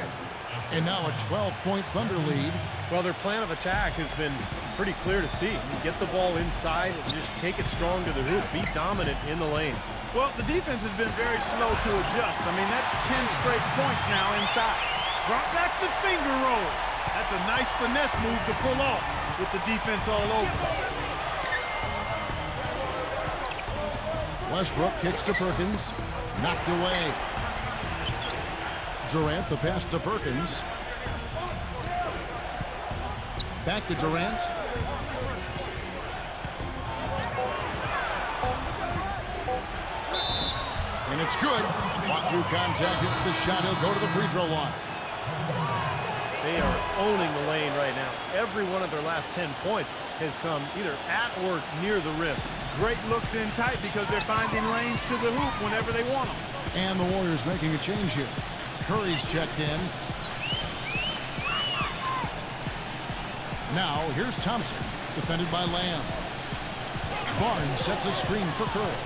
And now a 12-point Thunder lead. Well, their plan of attack has been pretty clear to see. Get the ball inside and just take it strong to the hoop. Be dominant in the lane. Well, the defense has been very slow to adjust. I mean, that's 10 straight points now inside. Brought back the finger roll. That's a nice finesse move to pull off with the defense all over. Westbrook kicks to Perkins. Knocked away. Durant, the pass to Perkins. Back to Durant. And it's good. Fought through contact. It's the shot. He'll go to the free throw line. They are owning the lane right now. Every one of their last 10 points has come either at or near the rim. Great looks in tight because they're finding lanes to the hoop whenever they want them. And the Warriors making a change here. Curry's checked in. Now, here's Thompson, defended by Lamb. Barnes sets a screen for Curry.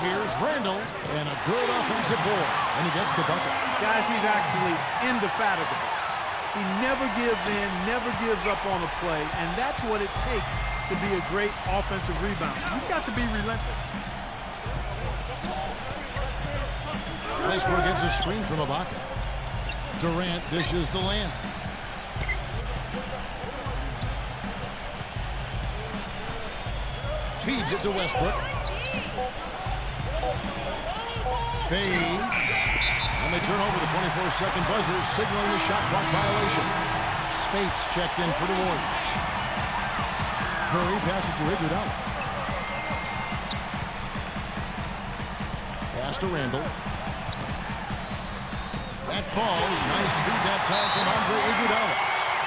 Here's Randall, and a good offensive board, and he gets the bucket. Guys, he's actually indefatigable. He never gives in, never gives up on a play, and that's what it takes to be a great offensive rebounder. You've got to be relentless. Westbrook gets a screen from Ibaka. Durant dishes to Lamb. Feeds it to Westbrook. Fades. And they turn over the 24-second buzzer, signaling the shot clock violation. Spates checked in for the Warriors. Curry passes to Iguodala. Pass to Randall. That falls. Nice feed that time from Andre Iguodala.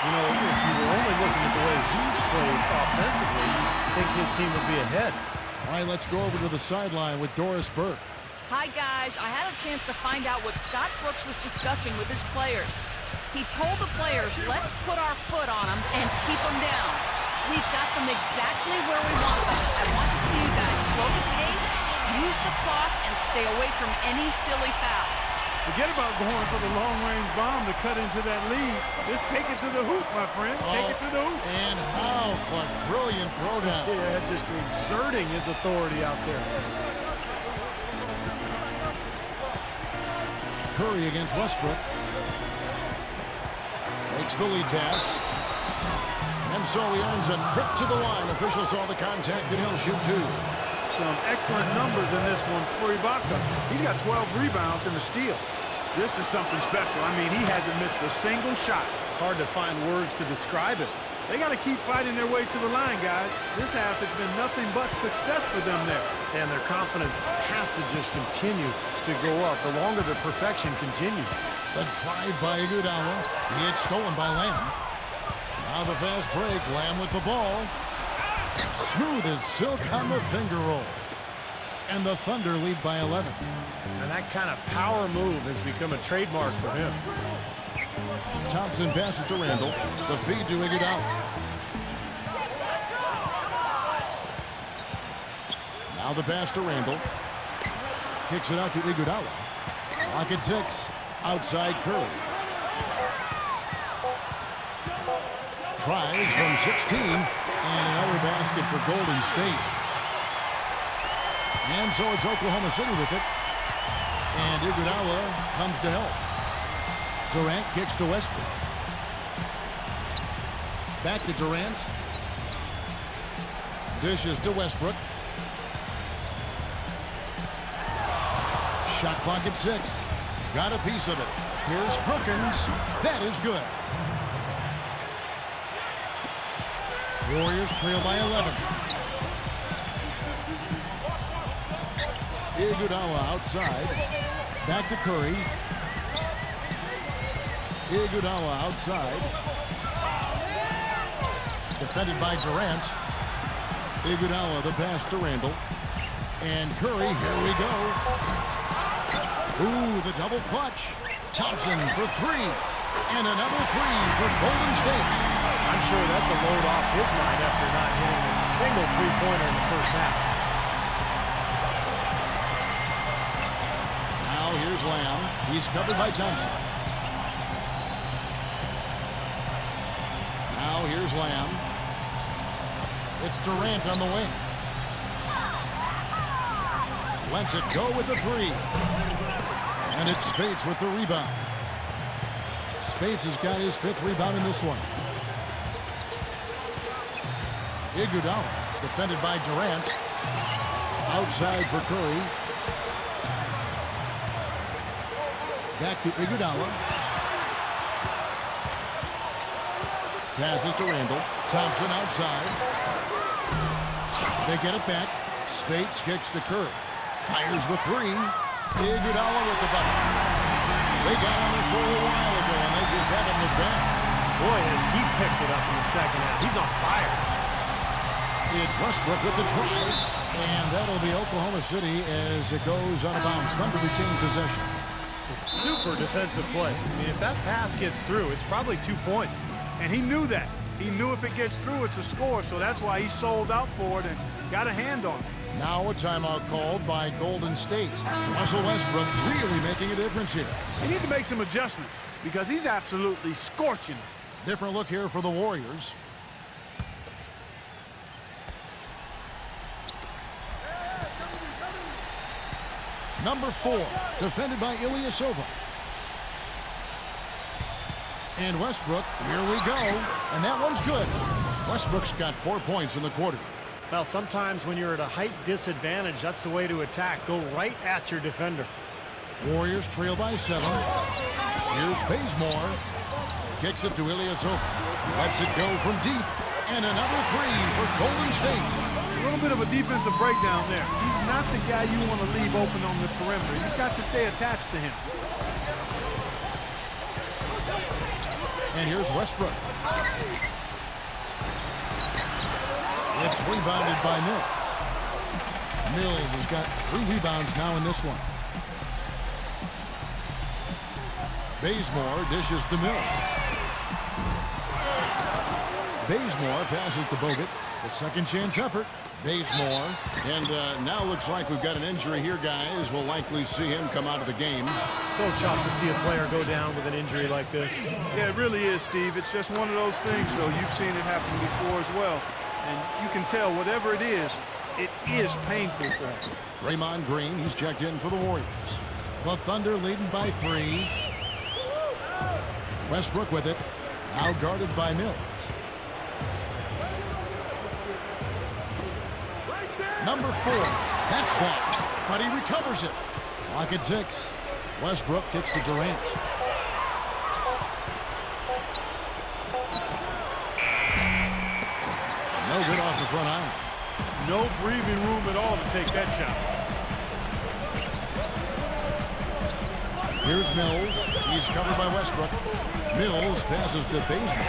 You know, if you were only looking at the way he's played offensively, I think his team would be ahead. All right, let's go over to the sideline with Doris Burke. Hi, guys. I had a chance to find out what Scott Brooks was discussing with his players. He told the players, let's put our foot on them and keep them down. We've got them exactly where we want them. I want to see you guys slow the pace, use the clock, and stay away from any silly fouls. Forget about going for the long-range bomb to cut into that lead. Just take it to the hoop, my friend. Take it to the hoop. And how, Clark, brilliant throwdown. Yeah, just exerting his authority out there. Curry against Westbrook. Makes the lead pass. And so he earns a trip to the line. Officials saw the contact and he'll shoot 2. Some excellent numbers in this one for Ibaka. He's got 12 rebounds and a steal. This is something special. I mean, he hasn't missed a single shot. It's hard to find words to describe it. They got to keep fighting their way to the line, guys. This half has been nothing but success for them there. And their confidence has to just continue to go up the longer the perfection continues. The drive by Iguodala. It's stolen by Lamb. Now the fast break. Lamb with the ball. Smooth as silk on the finger roll. And the Thunder lead by 11. And that kind of power move has become a trademark for him. Thompson passes to Randall. The feed to Iguodala. Now the pass to Randall. Kicks it out to Iguodala. Lock at 6. Outside Curry. Tries from 16. And another basket for Golden State. And so it's Oklahoma City with it. And Iguodala comes to help. Durant kicks to Westbrook. Back to Durant. Dishes to Westbrook. Shot clock at 6. Got a piece of it. Here's Perkins. That is good. Warriors trail by 11. Iguodala outside. Back to Curry. Iguodala outside. Defended by Durant. Iguodala the pass to Randall. And Curry, here we go. Ooh, the double clutch. Thompson for 3. And another 3 for Golden State. I'm sure that's a load off his mind after not hitting a single three-pointer in the first half. Now here's Lamb. He's covered by Thompson. Now here's Lamb. It's Durant on the wing. Lets it go with the 3. And it's Spates with the rebound. Spates has got his 5th rebound in this one. Iguodala defended by Durant. Outside for Curry. Back to Iguodala. Passes to Randall. Thompson outside. They get it back. Spates kicks to Curry. Fires the 3. Iguodala with the bucket. They got on this for a while ago, and they just haven't looked back. Boy, has he picked it up in the second half. He's on fire. It's Westbrook with the drive, and that'll be Oklahoma City as it goes out of bounds. Thunder retain possession. A super defensive play. I mean, if that pass gets through, it's probably 2 points. And he knew that. He knew if it gets through, it's a score, so that's why he sold out for it and got a hand on it. Now a timeout called by Golden State. Russell Westbrook really making a difference here. He needs to make some adjustments because he's absolutely scorching. Different look here for the Warriors. Number 4, defended by Ilyasova. And Westbrook, here we go. And that one's good. Westbrook's got 4 points in the quarter. Well, sometimes when you're at a height disadvantage, that's the way to attack. Go right at your defender. Warriors trail by 7. Here's Bazemore. Kicks it to Ilyasova. Lets it go from deep. And another 3 for Golden State. A little bit of a defensive breakdown there. He's not the guy you want to leave open on the perimeter. You've got to stay attached to him. And here's Westbrook. It's rebounded by Mills. Mills has got 3 rebounds now in this one. Bazemore dishes to Mills. Bazemore passes to Bogut. The second chance effort. Bazemore. And now looks like we've got an injury here, guys. We'll likely see him come out of the game. So tough to see a player go down with an injury like this. Yeah, it really is, Steve. It's just one of those things, though. You've seen it happen before as well. And you can tell whatever it is painful for him. Draymond Green, he's checked in for the Warriors. The Thunder leading by 3. Westbrook with it. Now guarded by Mills. Number 4. That's blocked, but he recovers it. Clock at 6. Westbrook kicks to Durant. No good off the front iron. No breathing room at all to take that shot. Here's Mills. He's covered by Westbrook. Mills passes to Bazemore.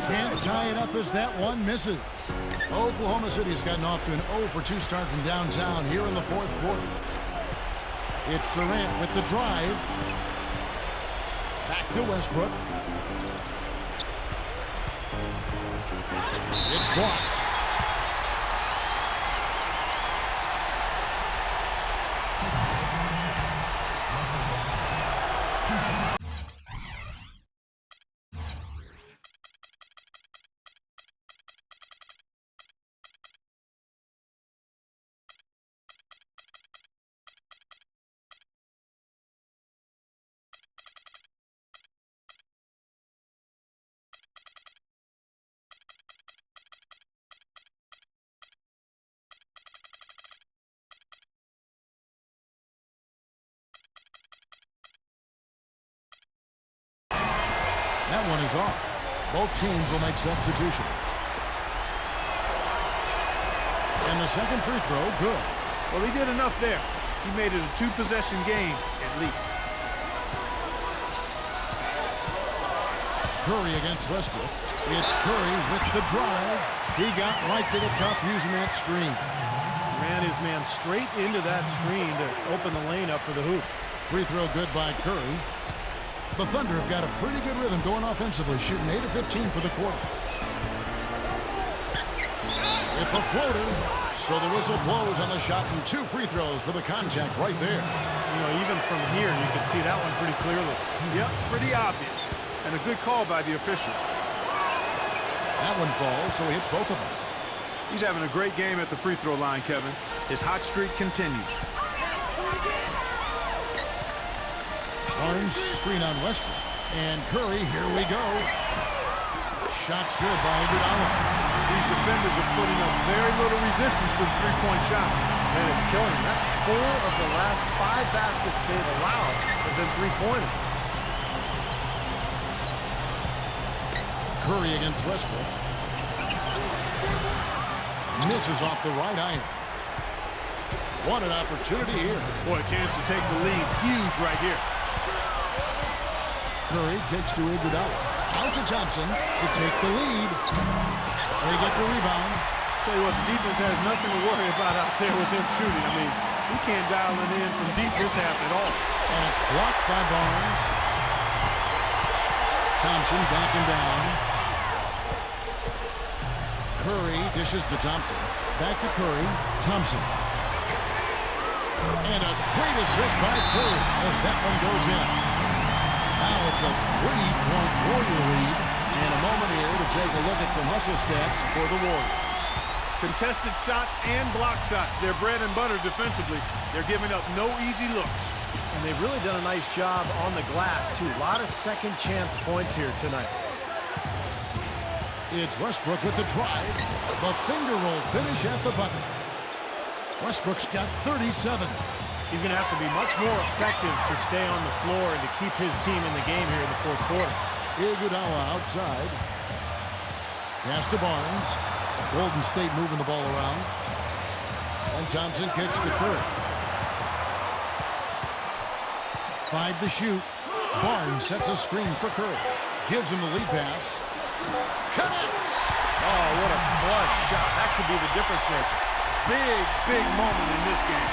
Can't tie it up as that one misses. Oklahoma City's gotten off to an 0-for-2 start from downtown here in the fourth quarter. It's Durant with the drive. Back to Westbrook. It's blocked. That one is off. Both teams will make substitutions. And the second free throw, good. Well, he did enough there. He made it a two-possession game, at least. Curry against Westbrook. It's Curry with the drive. He got right to the cup using that screen. Ran his man straight into that screen to open the lane up for the hoop. Free throw good by Curry. The Thunder have got a pretty good rhythm going offensively, shooting 8 of 15 for the quarter. With the floater, so the whistle blows on the shot and 2 free throws for the contact right there. You know, even from here, you can see that one pretty clearly. Yep, pretty obvious. And a good call by the official. That one falls, so he hits both of them. He's having a great game at the free throw line, Kevin. His hot streak continues. Barnes screen on Westbrook. And Curry, here we go. Shot's good by Iguodala. These defenders are putting up very little resistance to the three-point shot. And it's killing them. That's 4 of the last 5 baskets they've allowed have been three-pointers. Curry against Westbrook. Misses off the right iron. What an opportunity here. Boy, a chance to take the lead. Huge right here. Curry kicks to Iguodala. Out to Thompson to take the lead. They get the rebound. Tell you what, the defense has nothing to worry about out there with him shooting. I mean, he can't dial it in from deep this half at all. And it's blocked by Barnes. Thompson backing down. Curry dishes to Thompson. Back to Curry. Thompson. And a great assist by Curry as that one goes in. Now it's a 3-point Warrior lead. And a moment here to take a look at some hustle stats for the Warriors. Contested shots and block shots. They're bread and butter defensively. They're giving up no easy looks. And they've really done a nice job on the glass, too. A lot of second chance points here tonight. It's Westbrook with the drive. The finger roll finish at the bucket. Westbrook's got 37. He's going to have to be much more effective to stay on the floor and to keep his team in the game here in the fourth quarter. Iguodala outside. Pass to Barnes. Golden State moving the ball around. And Thompson kicks to Curry. 5 to shoot. Barnes sets a screen for Curry. Gives him the lead pass. Connects! Oh, what a clutch shot. That could be the difference maker. Big, big moment in this game.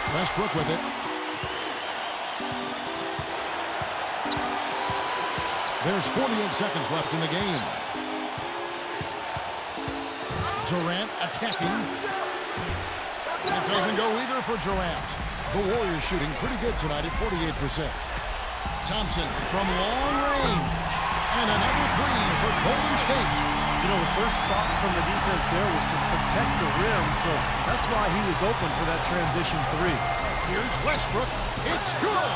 Westbrook with it. There's 48 seconds left in the game. Durant attacking. It doesn't go either for Durant. The Warriors shooting pretty good tonight at 48%. Thompson from long range. And another 3 for Golden State. You know, the first thought from the defense there was to protect the rim, so that's why he was open for that transition 3. Here's Westbrook. It's good.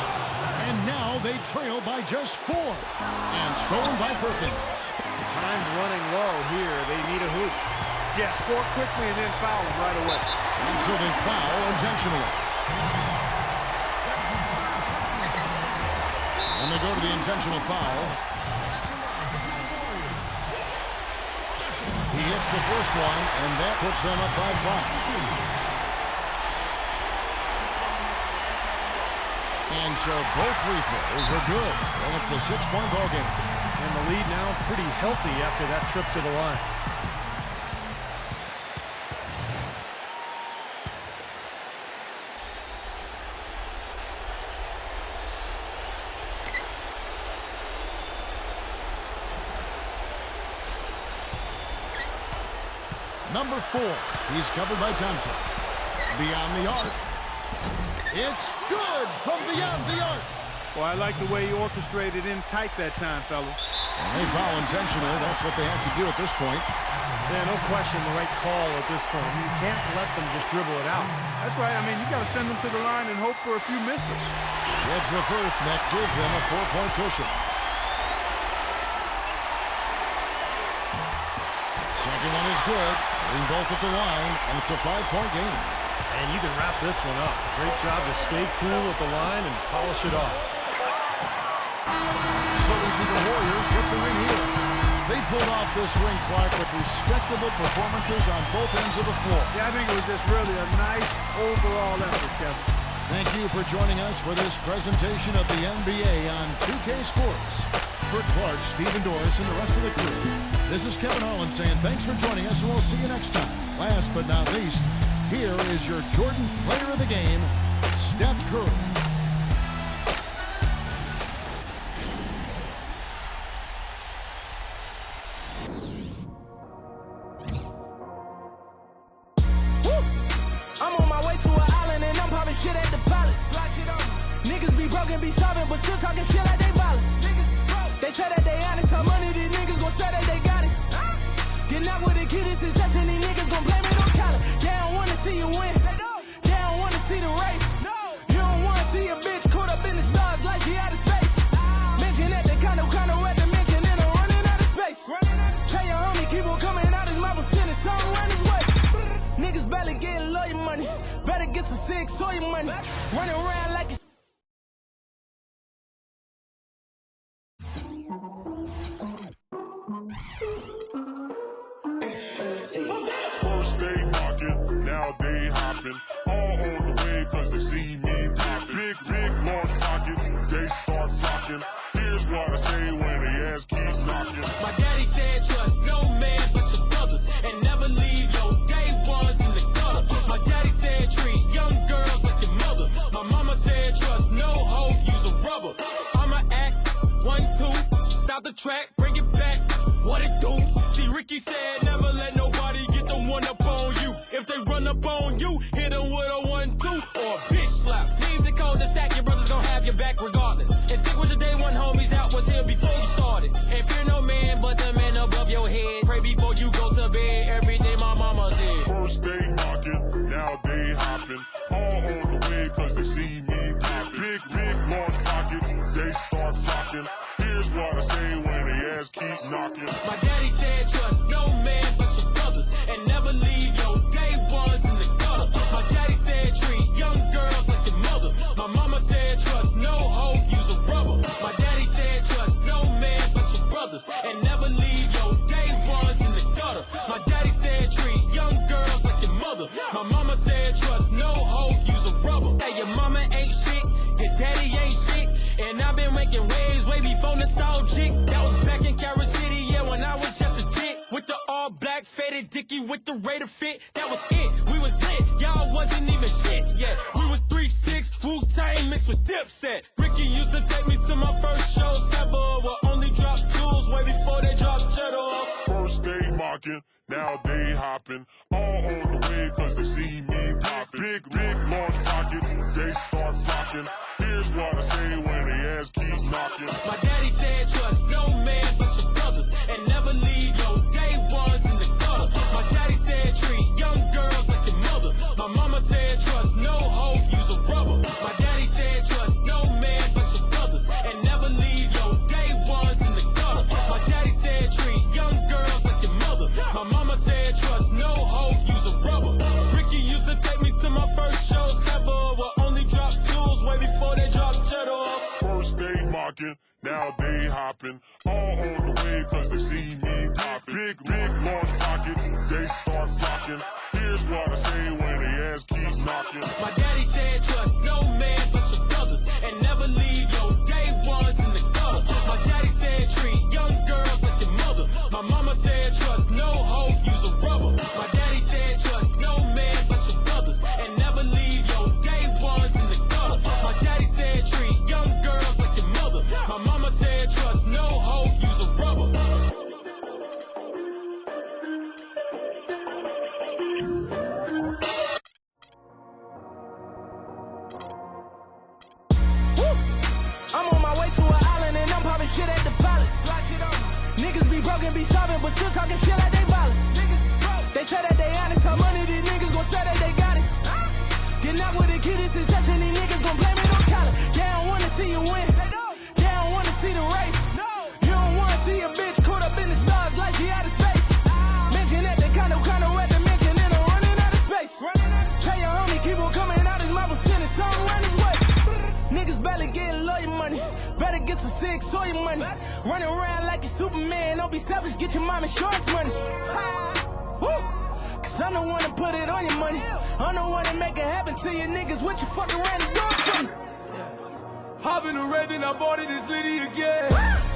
And now they trail by just 4. And stolen by Perkins. Time's running low here. They need a hoop. Yeah, score quickly and then foul him right away. And so they foul intentionally. And they go to the intentional foul. He hits the first one, and that puts them up by 5. And so both free throws are good. Well, it's a 6-point ball game. And the lead now pretty healthy after that trip to the line. Number 4, he's covered by Thompson. Beyond the arc. It's good from beyond the arc. Well, I like the way he orchestrated in tight that time, fellas. And they foul intentionally. That's what they have to do at this point. Yeah, no question the right call at this point. You can't let them just dribble it out. That's right. I mean, you got to send them to the line and hope for a few misses. Gets the first, and that gives them a 4-point cushion. Second one is good. Hitting both at the line, and it's a 5-point game. And you can wrap this one up. Great job to stay cool at the line and polish it off. So we see the Warriors get the win here. They pulled off this win, Clark, with respectable performances on both ends of the floor. Yeah, I think it was just really a nice overall effort, Kevin. Thank you for joining us for this presentation of the NBA on 2K Sports. For Clark, Stephen Doris, and the rest of the crew, this is Kevin Harlan saying thanks for joining us, and we'll see you next time. Last but not least, here is your Jordan Player of the Game, Steph Curry. I'm on my way to an island and I'm popping shit at the pilot. Niggas be broken, be sobbing, but still talking shit like they violent. They say that they honest, how money these niggas gon' say that they got it. Getting out with the kid is success and these niggas gon' blame it on talent. They don't wanna see you win. They don't wanna see the race. You don't wanna see a bitch caught up in the stars like she out of space. Mention that they kinda at the mention and I'm running out of space. Tell your homie keep on coming out his mouth and sending something around his way. Niggas barely getting lawyer money. Better get some sick soy money. Running around like a First they knocking, now they hopping. All on the way cause they see me popping. Big, large pockets, they start flocking. Here's what I say when they ass keep knocking. My daddy said trust no man but your brothers and never leave your day ones in the gutter. My daddy said treat young girls like your mother. My mama said trust no hoe, use a rubber. I'ma act 1, 2, stop the track, bring it back. What it do? See, Ricky said never let nobody get the one up on you. If they run up on you, hit them with a 1, 2 or a bitch slap. Leave the cul-de-sac, your brothers gon' have your back regardless. And stick with your day one homies that was here before you started. And fear no man but the man above your head. Pray before you go to bed, everything my mama said. First they knocking, now they hopping. All on the way cause they see me popping. Big, large pockets, they start flocking. Here's what I say when they ass keep knocking. My daddy said trust no man but your brothers and never leave your day ones in the gutter. My daddy said treat young girls like your mother. My mama said trust no hoe, use a rubber. My daddy said trust no man but your brothers and never leave your day ones in the gutter. My daddy said treat young girls like your mother. My mama said trust no hoe, use a rubber. Hey, your mama ain't shit, your daddy ain't shit, and I've been making waves way before nostalgic. That was back in Carol City, yeah, when I was just a jit. With the all black faded dicky with the Raider fit, that was it. We was lit, y'all wasn't even shit yet. We was 3-6, Wu-Tang mixed with Dipset. Ricky used to take me to my first shows ever. Will only drop jewels way before they drop cheddar. First they mocking, now they hopping. All on the way cause they see me popping. Big, large pockets, they start flocking. Here's what I say when they ass keep knocking. My daddy said trust no man but your brothers and never leave your day ones in the gutter. My daddy said treat young girls like your mother. My mama said trust no hoe, use a rubber. My daddy said trust no man but your brothers and never leave your day ones in the gutter. My daddy said treat young girls like your mother. My mama said trust no hoe, use a rubber. Ricky used to take me to my first shows ever. Will only drop jewels way before they drop cheddar. First they mocking, now they hopping. All on the way cause they see me popping. Big, large pockets, they start flocking. Here's what I say when they ass keep knocking. My daddy said trust no man but your brothers and never dropping shit at the pilot. Niggas be broken, be sobbing, but still talking shit like they violent. They say that they honest, how money these niggas gon' say that they got it. Getting out with the kid is success and these niggas gon' blame it on college. They don't wanna see you win. They don't wanna see the race. You don't wanna see a bitch caught up in the stars like she out of space. Mention that they kinda at the mention and I'm running out of space. Tell your homie keep on coming out his mouth and sending something around his way. Niggas barely getting lawyer money. Better get some sick soil money. Running around like a Superman. Don't be selfish, get your mom insurance money. Woo! Cause I'm the one to put it on your money. I'm the one to make it happen to you niggas. What you fucking around and do for me? Hop in the red, then I bought it, it's Liddy again.